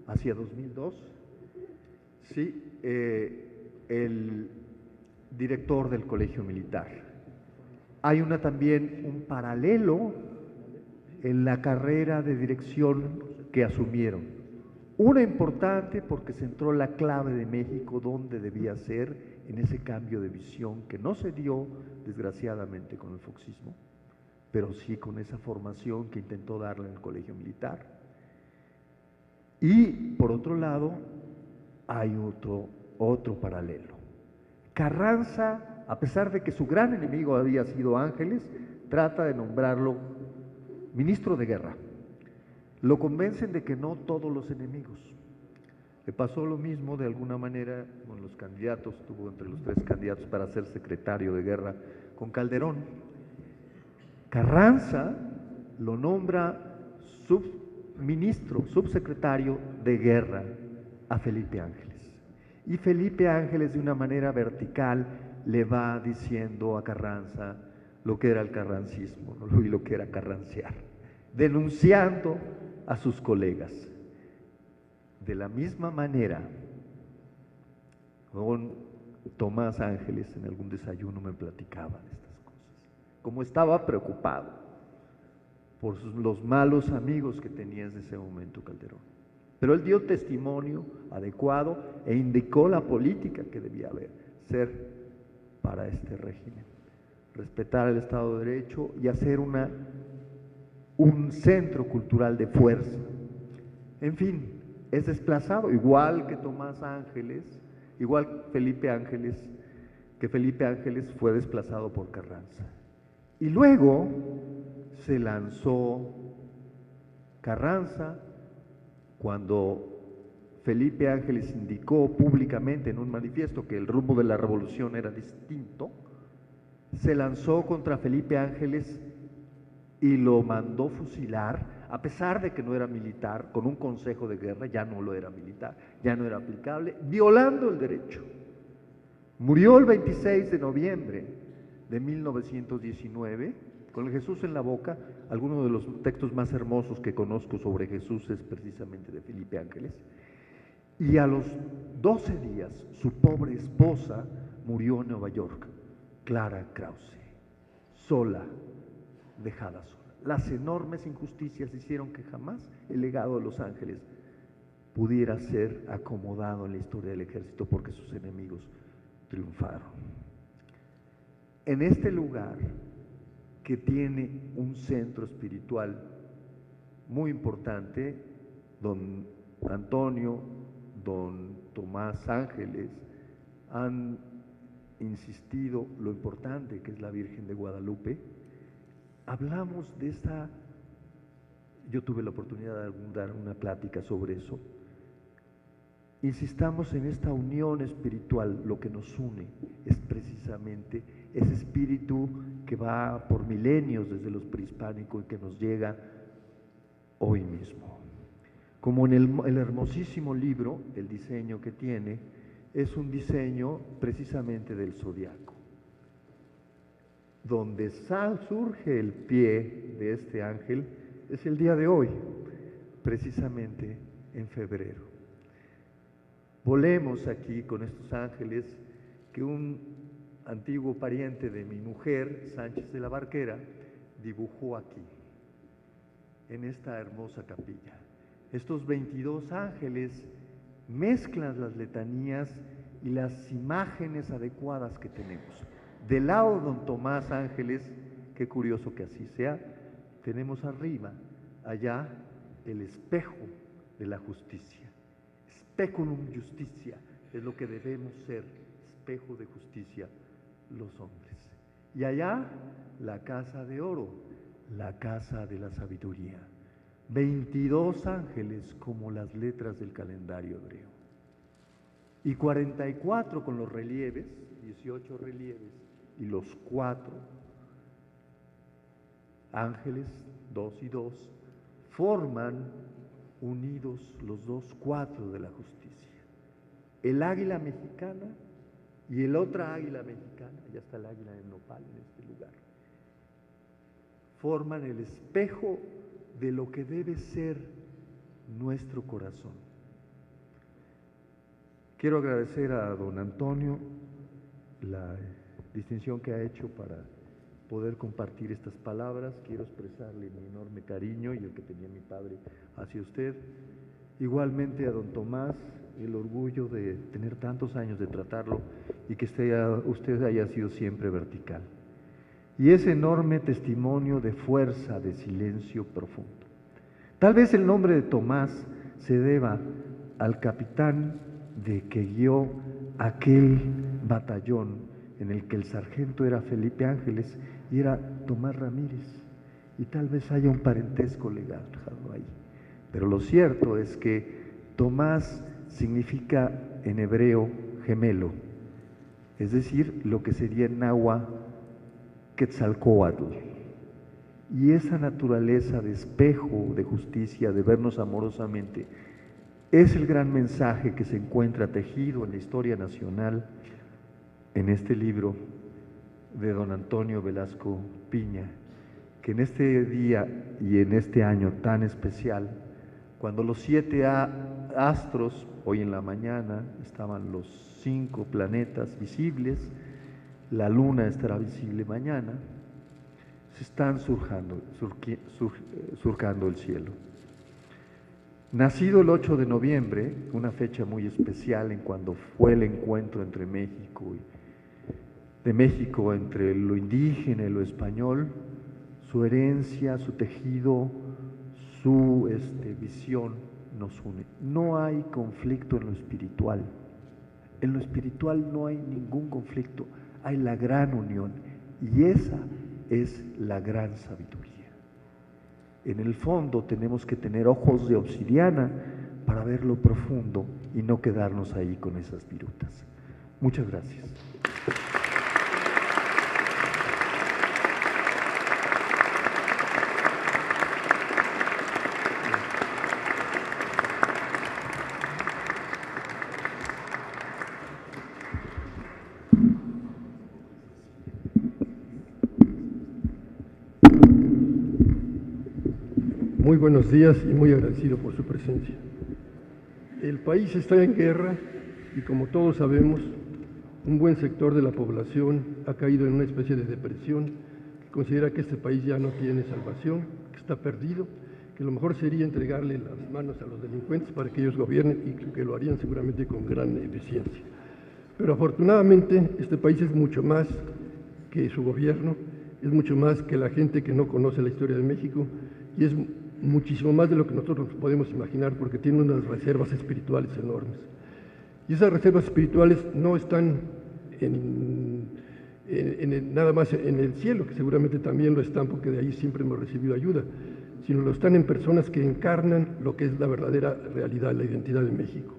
hacia 2002, ¿sí? El director del Colegio Militar. Hay también un paralelo en la carrera de dirección que asumieron Una importante porque centró la clave de México donde debía ser en ese cambio de visión que no se dio desgraciadamente con el foxismo, pero sí con esa formación que intentó darle en el colegio militar. Y por otro lado, hay otro paralelo. Carranza, a pesar de que su gran enemigo había sido Ángeles, trata de nombrarlo ministro de guerra. Lo convencen de que no todos los enemigos. Le pasó lo mismo de alguna manera con los candidatos, tuvo entre los 3 candidatos para ser secretario de guerra con Calderón. Carranza lo nombra subsecretario de guerra a Felipe Ángeles. Y Felipe Ángeles de una manera vertical le va diciendo a Carranza lo que era el carrancismo, ¿no? Y lo que era carranciar, denunciando a sus colegas. De la misma manera, don Tomás Ángeles en algún desayuno me platicaba de estas cosas, como estaba preocupado por los malos amigos que tenía en ese momento Calderón. Pero él dio testimonio adecuado e indicó la política que debía ser para este régimen. Respetar el Estado de Derecho y hacer un centro cultural de fuerza. En fin, es desplazado, igual que Tomás Ángeles, igual Felipe Ángeles, que Felipe Ángeles fue desplazado por Carranza. Y luego se lanzó Carranza cuando Felipe Ángeles indicó públicamente en un manifiesto que el rumbo de la revolución era distinto, se lanzó contra Felipe Ángeles y lo mandó fusilar, a pesar de que no era militar, con un consejo de guerra, ya no lo era militar, ya no era aplicable, violando el derecho. Murió el 26 de noviembre de 1919, con el Jesús en la boca. Alguno de los textos más hermosos que conozco sobre Jesús es precisamente de Felipe Ángeles. Y a los 12 días, su pobre esposa murió en Nueva York, Clara Krause, sola, dejada sola. Las enormes injusticias hicieron que jamás el legado de Los Ángeles pudiera ser acomodado en la historia del ejército porque sus enemigos triunfaron. En este lugar, que tiene un centro espiritual muy importante, don Antonio, don Tomás Ángeles han insistido lo importante que es la Virgen de Guadalupe. Hablamos de esta, yo tuve la oportunidad de dar una plática sobre eso. Insistamos en esta unión espiritual, lo que nos une es precisamente ese espíritu que va por milenios desde los prehispánicos y que nos llega hoy mismo. Como en el hermosísimo libro, el diseño que tiene es un diseño precisamente del zodiaco, donde surge el pie de este ángel, es el día de hoy, precisamente en febrero. Volemos aquí con estos ángeles que un antiguo pariente de mi mujer, Sánchez de la Barquera, dibujó aquí, en esta hermosa capilla. Estos 22 ángeles mezclan las letanías y las imágenes adecuadas que tenemos. Del lado de don Tomás Ángeles, qué curioso que así sea, tenemos arriba, allá, el espejo de la justicia. Speculum justitia es lo que debemos ser, espejo de justicia, los hombres. Y allá, la casa de oro, la casa de la sabiduría. 22 ángeles como las letras del calendario hebreo. Y 44 con los relieves, 18 relieves, y los 4 ángeles, 2 y 2, forman unidos los 4 de la justicia. El águila mexicana y el otra águila mexicana, ya está el águila de nopal en este lugar, forman el espejo de lo que debe ser nuestro corazón. Quiero agradecer a don Antonio la distinción que ha hecho para poder compartir estas palabras. Quiero expresarle mi enorme cariño y el que tenía mi padre hacia usted. Igualmente a don Tomás, el orgullo de tener tantos años de tratarlo y que usted haya sido siempre vertical. Y ese enorme testimonio de fuerza, de silencio profundo. Tal vez el nombre de Tomás se deba al capitán que guió aquel batallón en el que el sargento era Felipe Ángeles y era Tomás Ramírez. Y tal vez haya un parentesco legal ahí. Pero lo cierto es que Tomás significa en hebreo gemelo, es decir, lo que sería en náhuatl Quetzalcóatl. Y esa naturaleza de espejo, de justicia, de vernos amorosamente, es el gran mensaje que se encuentra tejido en la historia nacional en este libro de don Antonio Velasco Piña, que en este día y en este año tan especial, cuando los 7 astros, hoy en la mañana estaban los 5 planetas visibles, la luna estará visible mañana, se están surcando el cielo. Nacido el 8 de noviembre, una fecha muy especial en cuando fue el encuentro entre México entre lo indígena y lo español, su herencia, su tejido, su visión nos une. No hay conflicto en lo espiritual. En lo espiritual no hay ningún conflicto, hay la gran unión y esa es la gran sabiduría. En el fondo tenemos que tener ojos de obsidiana para ver lo profundo y no quedarnos ahí con esas virutas. Muchas gracias. Muy buenos días y muy agradecido por su presencia. El país está en guerra y, como todos sabemos, un buen sector de la población ha caído en una especie de depresión, que considera que este país ya no tiene salvación, que está perdido, que lo mejor sería entregarle las manos a los delincuentes para que ellos gobiernen y que lo harían seguramente con gran eficiencia. Pero afortunadamente este país es mucho más que su gobierno, es mucho más que la gente que no conoce la historia de México y es muchísimo más de lo que nosotros podemos imaginar porque tiene unas reservas espirituales enormes. Y esas reservas espirituales no están nada más en el cielo, que seguramente también lo están porque de ahí siempre hemos recibido ayuda, sino lo están en personas que encarnan lo que es la verdadera realidad, la identidad de México.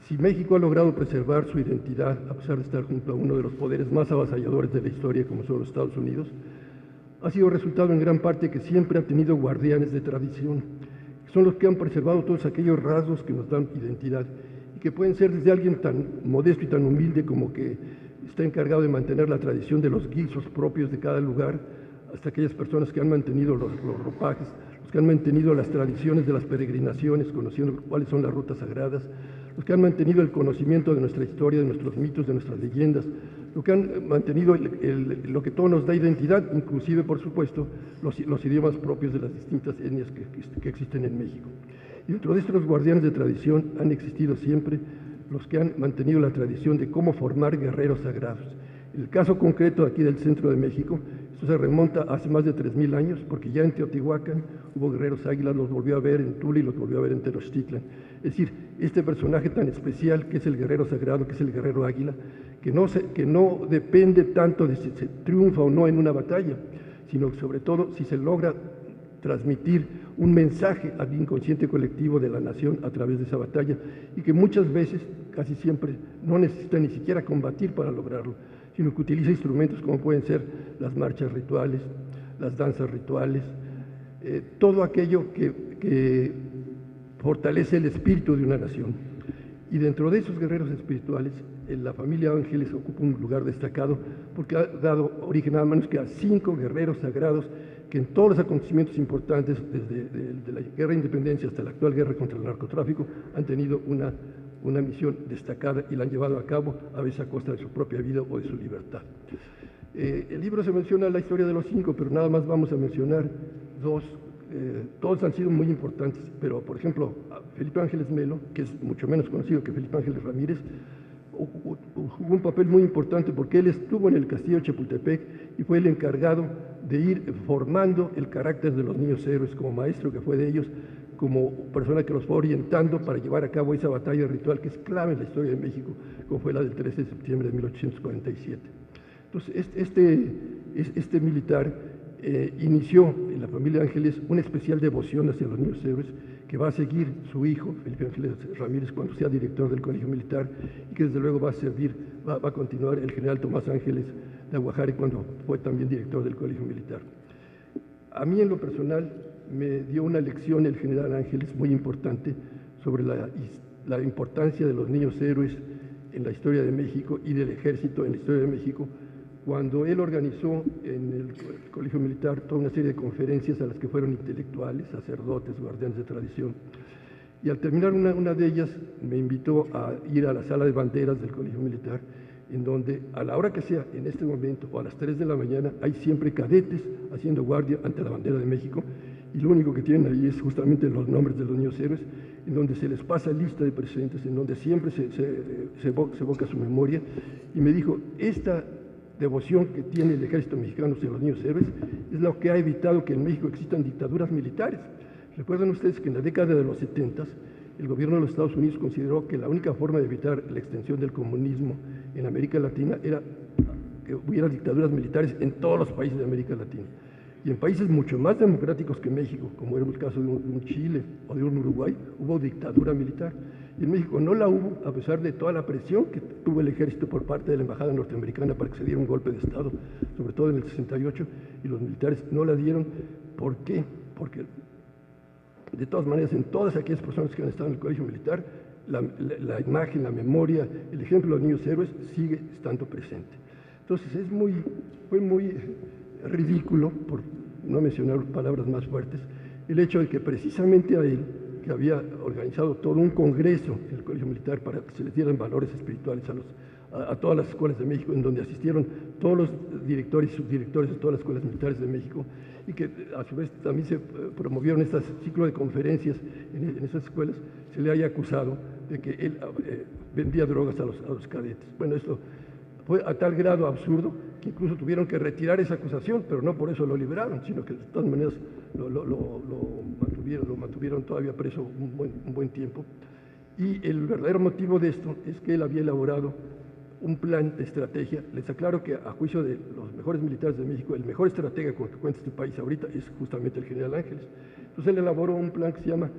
Si México ha logrado preservar su identidad a pesar de estar junto a uno de los poderes más avasalladores de la historia como son los Estados Unidos, ha sido resultado en gran parte que siempre han tenido guardianes de tradición, que son los que han preservado todos aquellos rasgos que nos dan identidad y que pueden ser desde alguien tan modesto y tan humilde como que está encargado de mantener la tradición de los guisos propios de cada lugar, hasta aquellas personas que han mantenido los ropajes, los que han mantenido las tradiciones de las peregrinaciones, conociendo cuáles son las rutas sagradas, los que han mantenido el conocimiento de nuestra historia, de nuestros mitos, de nuestras leyendas, lo que han mantenido lo que todo nos da identidad, inclusive, por supuesto, los idiomas propios de las distintas etnias que existen en México. Y dentro de estos guardianes de tradición han existido siempre los que han mantenido la tradición de cómo formar guerreros sagrados. En el caso concreto aquí del centro de México, esto se remonta hace más de 3,000 años, porque ya en Teotihuacán hubo guerreros águilas, los volvió a ver en Tula y los volvió a ver en Tenochtitlan. Es decir, este personaje tan especial que es el guerrero sagrado, que es el guerrero águila, que no depende tanto de si se triunfa o no en una batalla, sino sobre todo si se logra transmitir un mensaje al inconsciente colectivo de la nación a través de esa batalla y que muchas veces, casi siempre, no necesita ni siquiera combatir para lograrlo, sino que utiliza instrumentos como pueden ser las marchas rituales, las danzas rituales, todo aquello que fortalece el espíritu de una nación. Y dentro de esos guerreros espirituales, la familia Ángeles ocupa un lugar destacado porque ha dado origen nada menos que a 5 guerreros sagrados que en todos los acontecimientos importantes, desde la guerra de independencia hasta la actual guerra contra el narcotráfico, han tenido una misión destacada y la han llevado a cabo, a veces a costa de su propia vida o de su libertad. El libro se menciona la historia de los 5, pero nada más vamos a mencionar 2 todos han sido muy importantes, pero por ejemplo, Felipe Ángeles Melo, que es mucho menos conocido que Felipe Ángeles Ramírez, jugó un papel muy importante porque él estuvo en el castillo de Chapultepec y fue el encargado de ir formando el carácter de los niños héroes, como maestro que fue de ellos, como persona que los fue orientando para llevar a cabo esa batalla ritual que es clave en la historia de México, como fue la del 13 de septiembre de 1847. Entonces, este militar inició en la familia Ángeles una especial devoción hacia los niños héroes que va a seguir su hijo, Felipe Ángeles Ramírez, cuando sea director del Colegio Militar, y que desde luego va a continuar el general Tomás Ángeles de Aguajare cuando fue también director del Colegio Militar. A mí en lo personal me dio una lección el general Ángeles muy importante sobre la importancia de los niños héroes en la historia de México y del ejército en la historia de México, cuando él organizó en el Colegio Militar toda una serie de conferencias a las que fueron intelectuales, sacerdotes, guardianes de tradición. Y al terminar una de ellas me invitó a ir a la sala de banderas del Colegio Militar, en donde a la hora que sea, en este momento, o a las 3 de la mañana, hay siempre cadetes haciendo guardia ante la bandera de México, y lo único que tienen ahí es justamente los nombres de los niños héroes, en donde se les pasa lista de presentes, en donde siempre se evoca su memoria, y me dijo, esta devoción que tiene el ejército mexicano hacia los niños héroes es lo que ha evitado que en México existan dictaduras militares. Recuerden ustedes que en la década de los 70 el gobierno de los Estados Unidos consideró que la única forma de evitar la extensión del comunismo en América Latina era que hubiera dictaduras militares en todos los países de América Latina. Y en países mucho más democráticos que México, como era el caso de un Chile o de un Uruguay, hubo dictadura militar. Y en México no la hubo, a pesar de toda la presión que tuvo el ejército por parte de la embajada norteamericana para que se diera un golpe de Estado, sobre todo en el 68, y los militares no la dieron. ¿Por qué? Porque de todas maneras, en todas aquellas personas que han estado en el colegio militar, la imagen, la memoria, el ejemplo de los niños héroes sigue estando presente. Entonces fue muy ridículo, por no mencionar palabras más fuertes, el hecho de que precisamente a él, que había organizado todo un congreso en el Colegio Militar para que se les dieran valores espirituales a todas las escuelas de México, en donde asistieron todos los directores y subdirectores de todas las escuelas militares de México, y que a su vez también se promovieron este ciclo de conferencias en esas escuelas, se le haya acusado de que él vendía drogas a los cadetes. Bueno, esto fue a tal grado absurdo que incluso tuvieron que retirar esa acusación, pero no por eso lo liberaron, sino que de todas maneras lo mantuvieron todavía preso un buen tiempo. Y el verdadero motivo de esto es que él había elaborado un plan de estrategia. Les aclaro que a juicio de los mejores militares de México, el mejor estratega con el que cuenta este país ahorita es justamente el general Ángeles. Entonces él elaboró un plan que se llama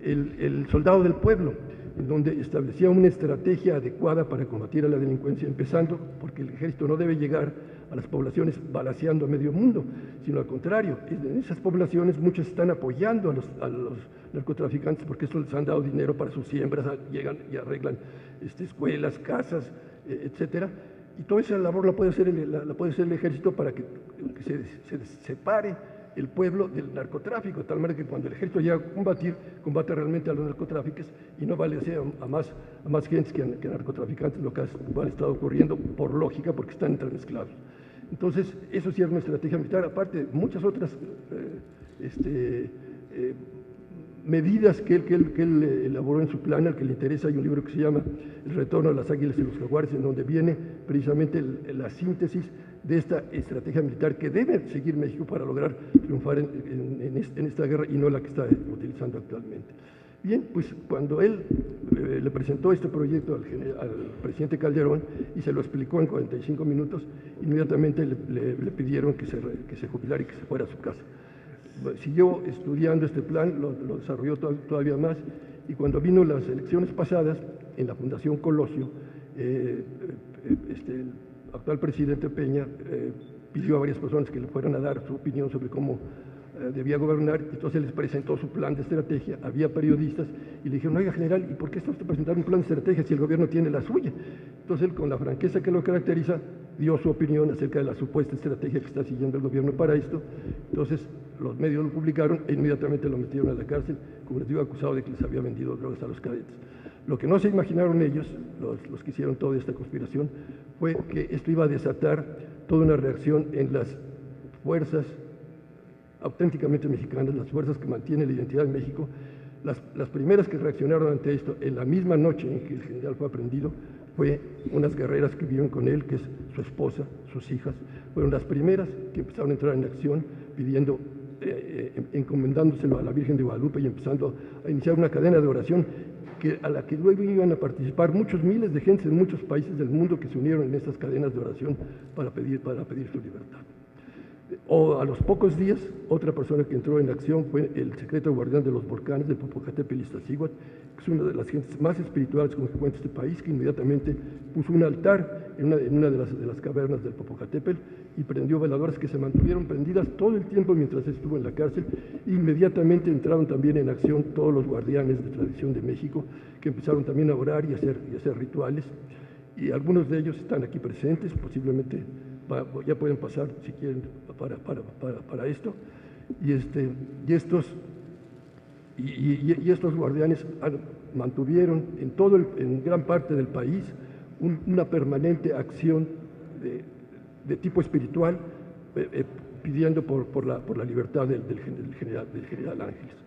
el soldado del pueblo, en donde establecía una estrategia adecuada para combatir a la delincuencia, empezando porque el ejército no debe llegar a las poblaciones balaceando a medio mundo, sino al contrario, en esas poblaciones muchos están apoyando a los narcotraficantes porque estos les han dado dinero para sus siembras, llegan y arreglan escuelas, casas, etcétera, y toda esa labor la puede hacer el ejército para que se separe el pueblo del narcotráfico, de tal manera que cuando el ejército llega a combatir, combate realmente a los narcotraficantes y no vale a más gentes que narcotraficantes, lo que ha estado ocurriendo por lógica, porque están entremezclados. Entonces, eso sí era una estrategia militar, aparte de muchas otras medidas que él elaboró en su plan. Al que le interesa, hay un libro que se llama El retorno de las águilas y los jaguares, en donde viene precisamente la síntesis de esta estrategia militar que debe seguir México para lograr triunfar en esta guerra y no la que está utilizando actualmente. Bien, pues cuando él le presentó este proyecto al presidente Calderón y se lo explicó en 45 minutos, inmediatamente le pidieron que se jubilara y que se fuera a su casa. Siguió estudiando este plan, lo desarrolló todavía más, y cuando vino las elecciones pasadas en la Fundación Colosio, el actual presidente Peña pidió a varias personas que le fueran a dar su opinión sobre cómo debía gobernar. Entonces les presentó su plan de estrategia, había periodistas y le dijeron: oiga, general, ¿y por qué está usted presentando un plan de estrategia si el gobierno tiene la suya? Entonces él, con la franqueza que lo caracteriza, dio su opinión acerca de la supuesta estrategia que está siguiendo el gobierno para esto. Entonces los medios lo publicaron e inmediatamente lo metieron a la cárcel, como les digo, acusado de que les había vendido drogas a los cadetes. Lo que no se imaginaron ellos, los que hicieron toda esta conspiración, fue que esto iba a desatar toda una reacción en las fuerzas auténticamente mexicanas, las fuerzas que mantienen la identidad de México, las primeras que reaccionaron ante esto en la misma noche en que el general fue aprehendido, fue unas guerreras que viven con él, que es su esposa, sus hijas, fueron las primeras que empezaron a entrar en acción pidiendo, encomendándoselo a la Virgen de Guadalupe y empezando a iniciar una cadena de oración a la que luego iban a participar muchos miles de gentes en muchos países del mundo que se unieron en estas cadenas de oración para pedir su libertad. O a los pocos días, otra persona que entró en acción fue el secreto guardián de los volcanes del Popocatépetl Iztaccíhuatl, que es una de las gentes más espirituales con que cuenta este país, que inmediatamente puso un altar en una de las cavernas del Popocatépetl y prendió veladoras que se mantuvieron prendidas todo el tiempo mientras estuvo en la cárcel. Inmediatamente entraron también en acción todos los guardianes de tradición de México, que empezaron también a orar y a hacer rituales, y algunos de ellos están aquí presentes, posiblemente ya pueden pasar si quieren para esto, y estos guardianes mantuvieron en gran parte del país una permanente acción de tipo espiritual, pidiendo por la libertad del general Ángeles.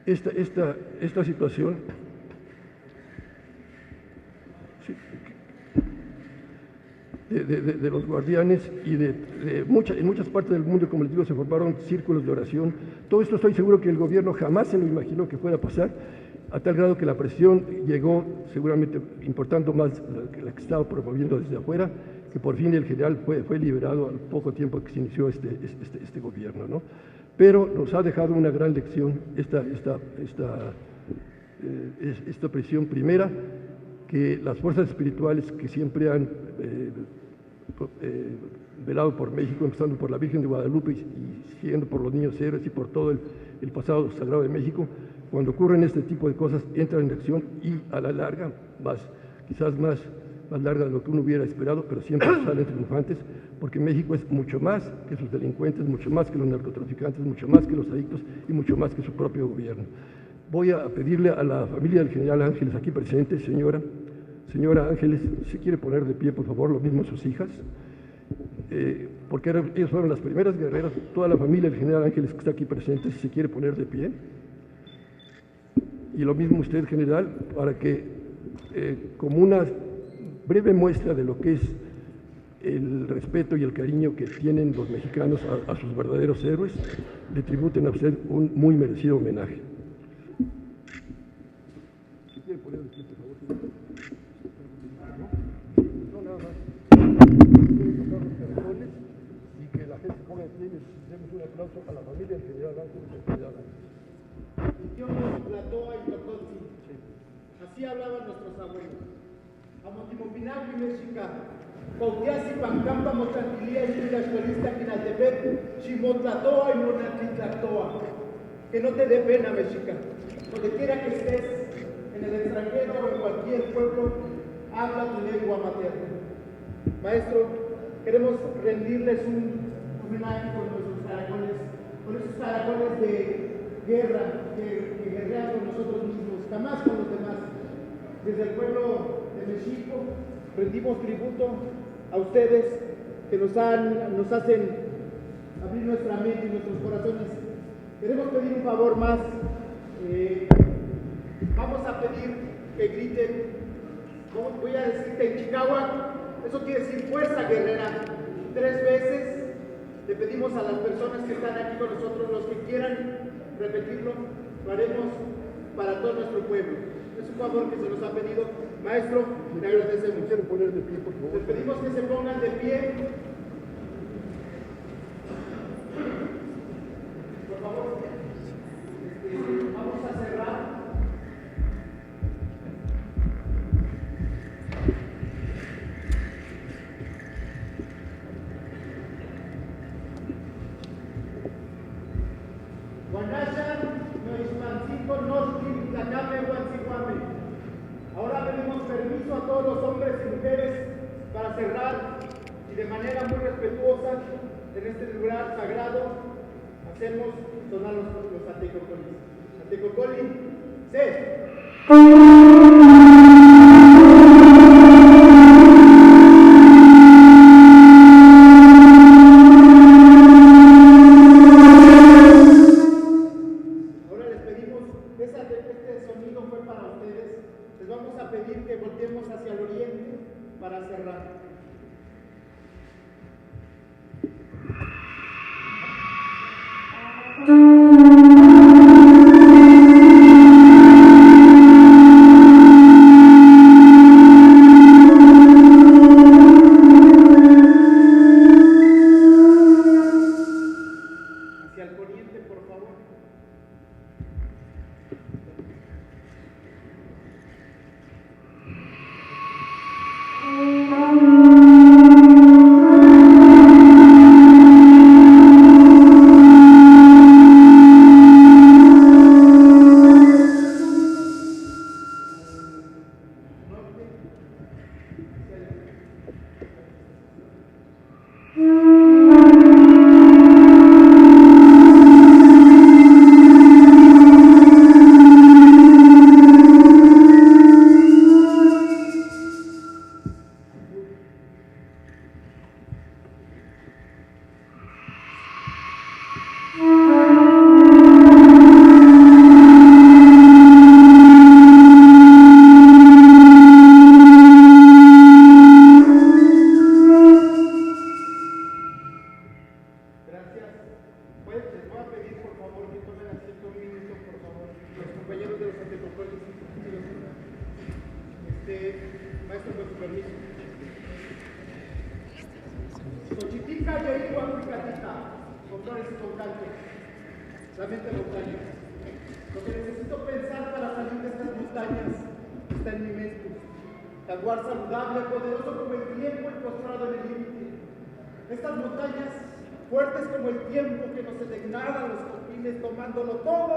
Esta situación de los guardianes y en muchas partes del mundo, como les digo, se formaron círculos de oración. Todo esto estoy seguro que el gobierno jamás se lo imaginó que fuera a pasar, a tal grado que la presión llegó, seguramente importando más la que estaba promoviendo desde afuera, que por fin el general fue liberado al poco tiempo que se inició este gobierno, ¿no? Pero nos ha dejado una gran lección esta prisión. Primera, que las fuerzas espirituales que siempre han velado por México, empezando por la Virgen de Guadalupe y siguiendo por los niños héroes y por todo el pasado sagrado de México, cuando ocurren este tipo de cosas entran en acción y a la larga, quizás más larga de lo que uno hubiera esperado, pero siempre salen triunfantes, porque México es mucho más que sus delincuentes, mucho más que los narcotraficantes, mucho más que los adictos y mucho más que su propio gobierno. Voy a pedirle a la familia del general Ángeles aquí presente, señora Ángeles, si quiere poner de pie, por favor, lo mismo sus hijas, porque ellos fueron las primeras guerreras, toda la familia del general Ángeles que está aquí presente, si se quiere poner de pie. Y lo mismo usted, general, para que, como una breve muestra de lo que es el respeto y el cariño que tienen los mexicanos a sus verdaderos héroes, le tributen a usted un muy merecido homenaje. Si quiere poner de pie, por favor. No, nada más. Quieren tocar los caracoles y que la gente ponga de pie y demos un aplauso a la familia del general Ángeles. Así hablaban nuestros abuelos. Amotimopinac y Mexica, Pautiasi, Pancampa, Motranquilía, y la escuelista Quinaltepec, Chimotlatoa y Monatitlatoa. Que no te dé pena, Mexica. Donde quiera que estés, en el extranjero o en cualquier pueblo, habla tu lengua materna. Maestro, queremos rendirles un homenaje con nuestros caracoles, con esos caracoles de guerra que guerrean con nosotros mismos, jamás con los demás. Desde el pueblo de México rendimos tributo a ustedes que nos hacen abrir nuestra mente y nuestros corazones. Queremos pedir un favor más. Vamos a pedir que griten, voy a decirte en Chicago, eso quiere decir fuerza guerrera. 3 veces le pedimos a las personas que están aquí con nosotros, los que quieran repetirlo, lo haremos para todo nuestro pueblo. Es un favor que se nos ha pedido. Maestro, le agradecemos. ¿Quieren poner de pie, por favor? Les pedimos que se pongan de pie. Por favor, vamos a cerrar. Ahora pedimos permiso a todos los hombres y mujeres para cerrar y de manera muy respetuosa en este lugar sagrado hacemos sonar los atecocolis. Atecocoli, ¡sí! Maestro, con su permiso. Xochitlica, Yehigua, Huicatita, con flores y con cantos, la mente montaña. Lo que necesito pensar para salir de estas montañas está en mi mente. Jaguar saludable, poderoso como el tiempo y postrado en el límite. Estas montañas, fuertes como el tiempo que nos degrada los confines, tomándolo todo,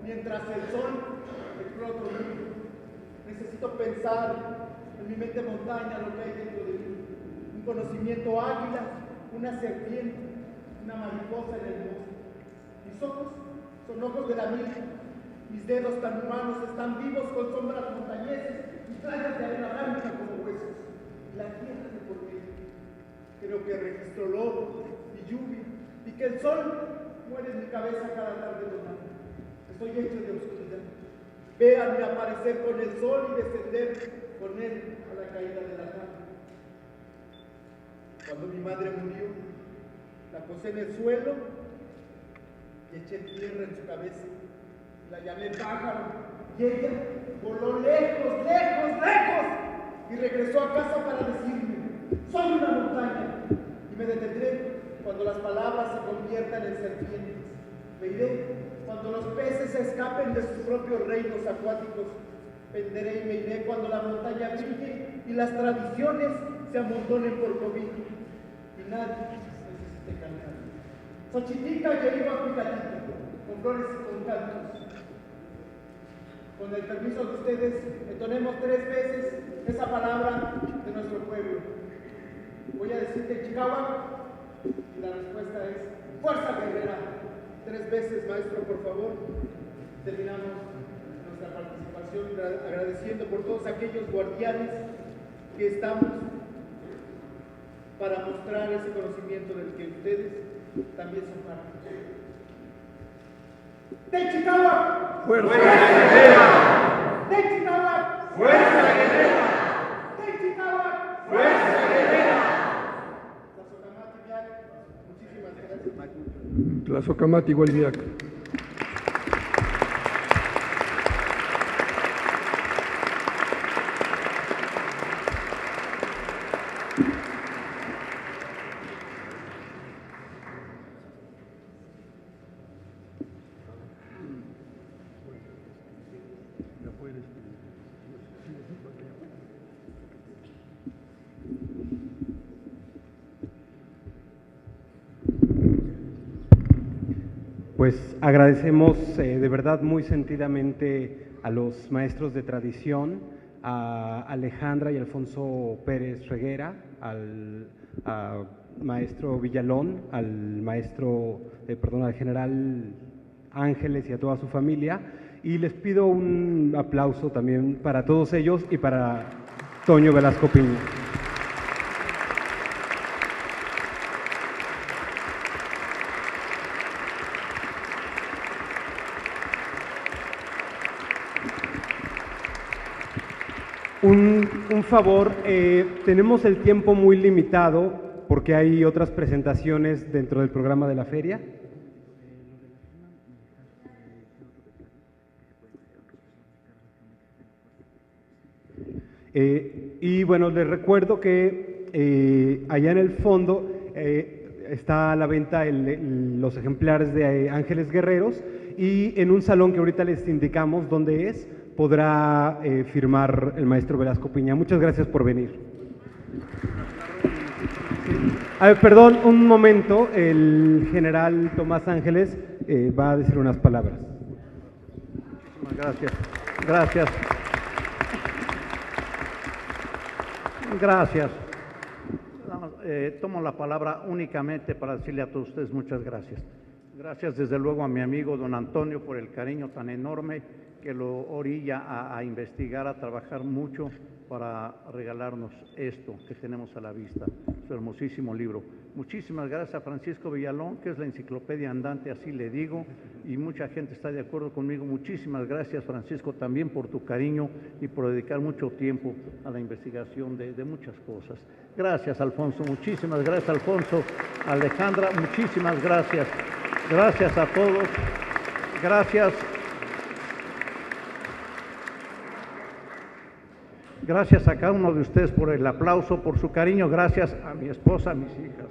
mientras el sol explora otro mundo. Necesito pensar en mi mente montaña lo que hay dentro de mí. Un conocimiento águila, una serpiente, una mariposa en el bosque. Mis ojos son ojos de la misma. Mis dedos tan humanos están vivos con sombras montañesas y playas de arena blanca como huesos. La tierra de por medio. Creo que registro lodo y lluvia y que el sol muere en mi cabeza cada tarde de mañana. Estoy hecho de oscuridad. Véanme aparecer con el sol y descender con él a la caída de la tarde. Cuando mi madre murió, la posé en el suelo y eché tierra en su cabeza. La llamé pájaro y ella voló lejos, lejos, lejos y regresó a casa para decirme: soy una montaña y me detendré cuando las palabras se conviertan en serpientes. Me iré cuando los peces se escapen de sus propios reinos acuáticos. Penderé y me iré cuando la montaña brille y las tradiciones se amontonen por cobijo y nadie necesite cantar. Xochitlica, Yehigua, Huicatita, con flores y con cantos. Con el permiso de ustedes, entonemos 3 veces esa palabra de nuestro pueblo. Voy a decirte Chicawa y la respuesta es fuerza guerrera. 3 veces, maestro, por favor. Terminamos nuestra participación agradeciendo por todos aquellos guardianes que estamos para mostrar ese conocimiento del que ustedes también son parte. ¡De Chicawa! ¡Fuerza guerrera! ¡De Chicawa! ¡Fuerza guerrera! ¡De Chicawa! ¡Fuerza guerrera! Muchísimas gracias. Tlazocamati, Gualmiac. Pues agradecemos de verdad muy sentidamente a los maestros de tradición, a Alejandra y Alfonso Pérez Reguera, al maestro Villalón, al al general Ángeles y a toda su familia. Y les pido un aplauso también para todos ellos y para Toño Velasco Piña. Un favor, tenemos el tiempo muy limitado porque hay otras presentaciones dentro del programa de la feria. Y bueno, les recuerdo que allá en el fondo está a la venta los ejemplares de Ángeles Guerreros, y en un salón que ahorita les indicamos dónde es, podrá firmar el maestro Velasco Piña. Muchas gracias por venir. Perdón, un momento, el general Tomás Ángeles va a decir unas palabras. Muchísimas gracias. Gracias. Tomo la palabra únicamente para decirle a todos ustedes muchas gracias. Gracias desde luego a mi amigo don Antonio por el cariño tan enorme que lo orilla a investigar, a trabajar mucho para regalarnos esto que tenemos a la vista, su hermosísimo libro. Muchísimas gracias a Francisco Villalón, que es la enciclopedia andante, así le digo, y mucha gente está de acuerdo conmigo. Muchísimas gracias, Francisco, también por tu cariño y por dedicar mucho tiempo a la investigación de muchas cosas. Gracias, Alfonso, muchísimas gracias, Alfonso. Alejandra, muchísimas gracias. Gracias a todos. Gracias. Gracias a cada uno de ustedes por el aplauso, por su cariño. Gracias a mi esposa, a mis hijas.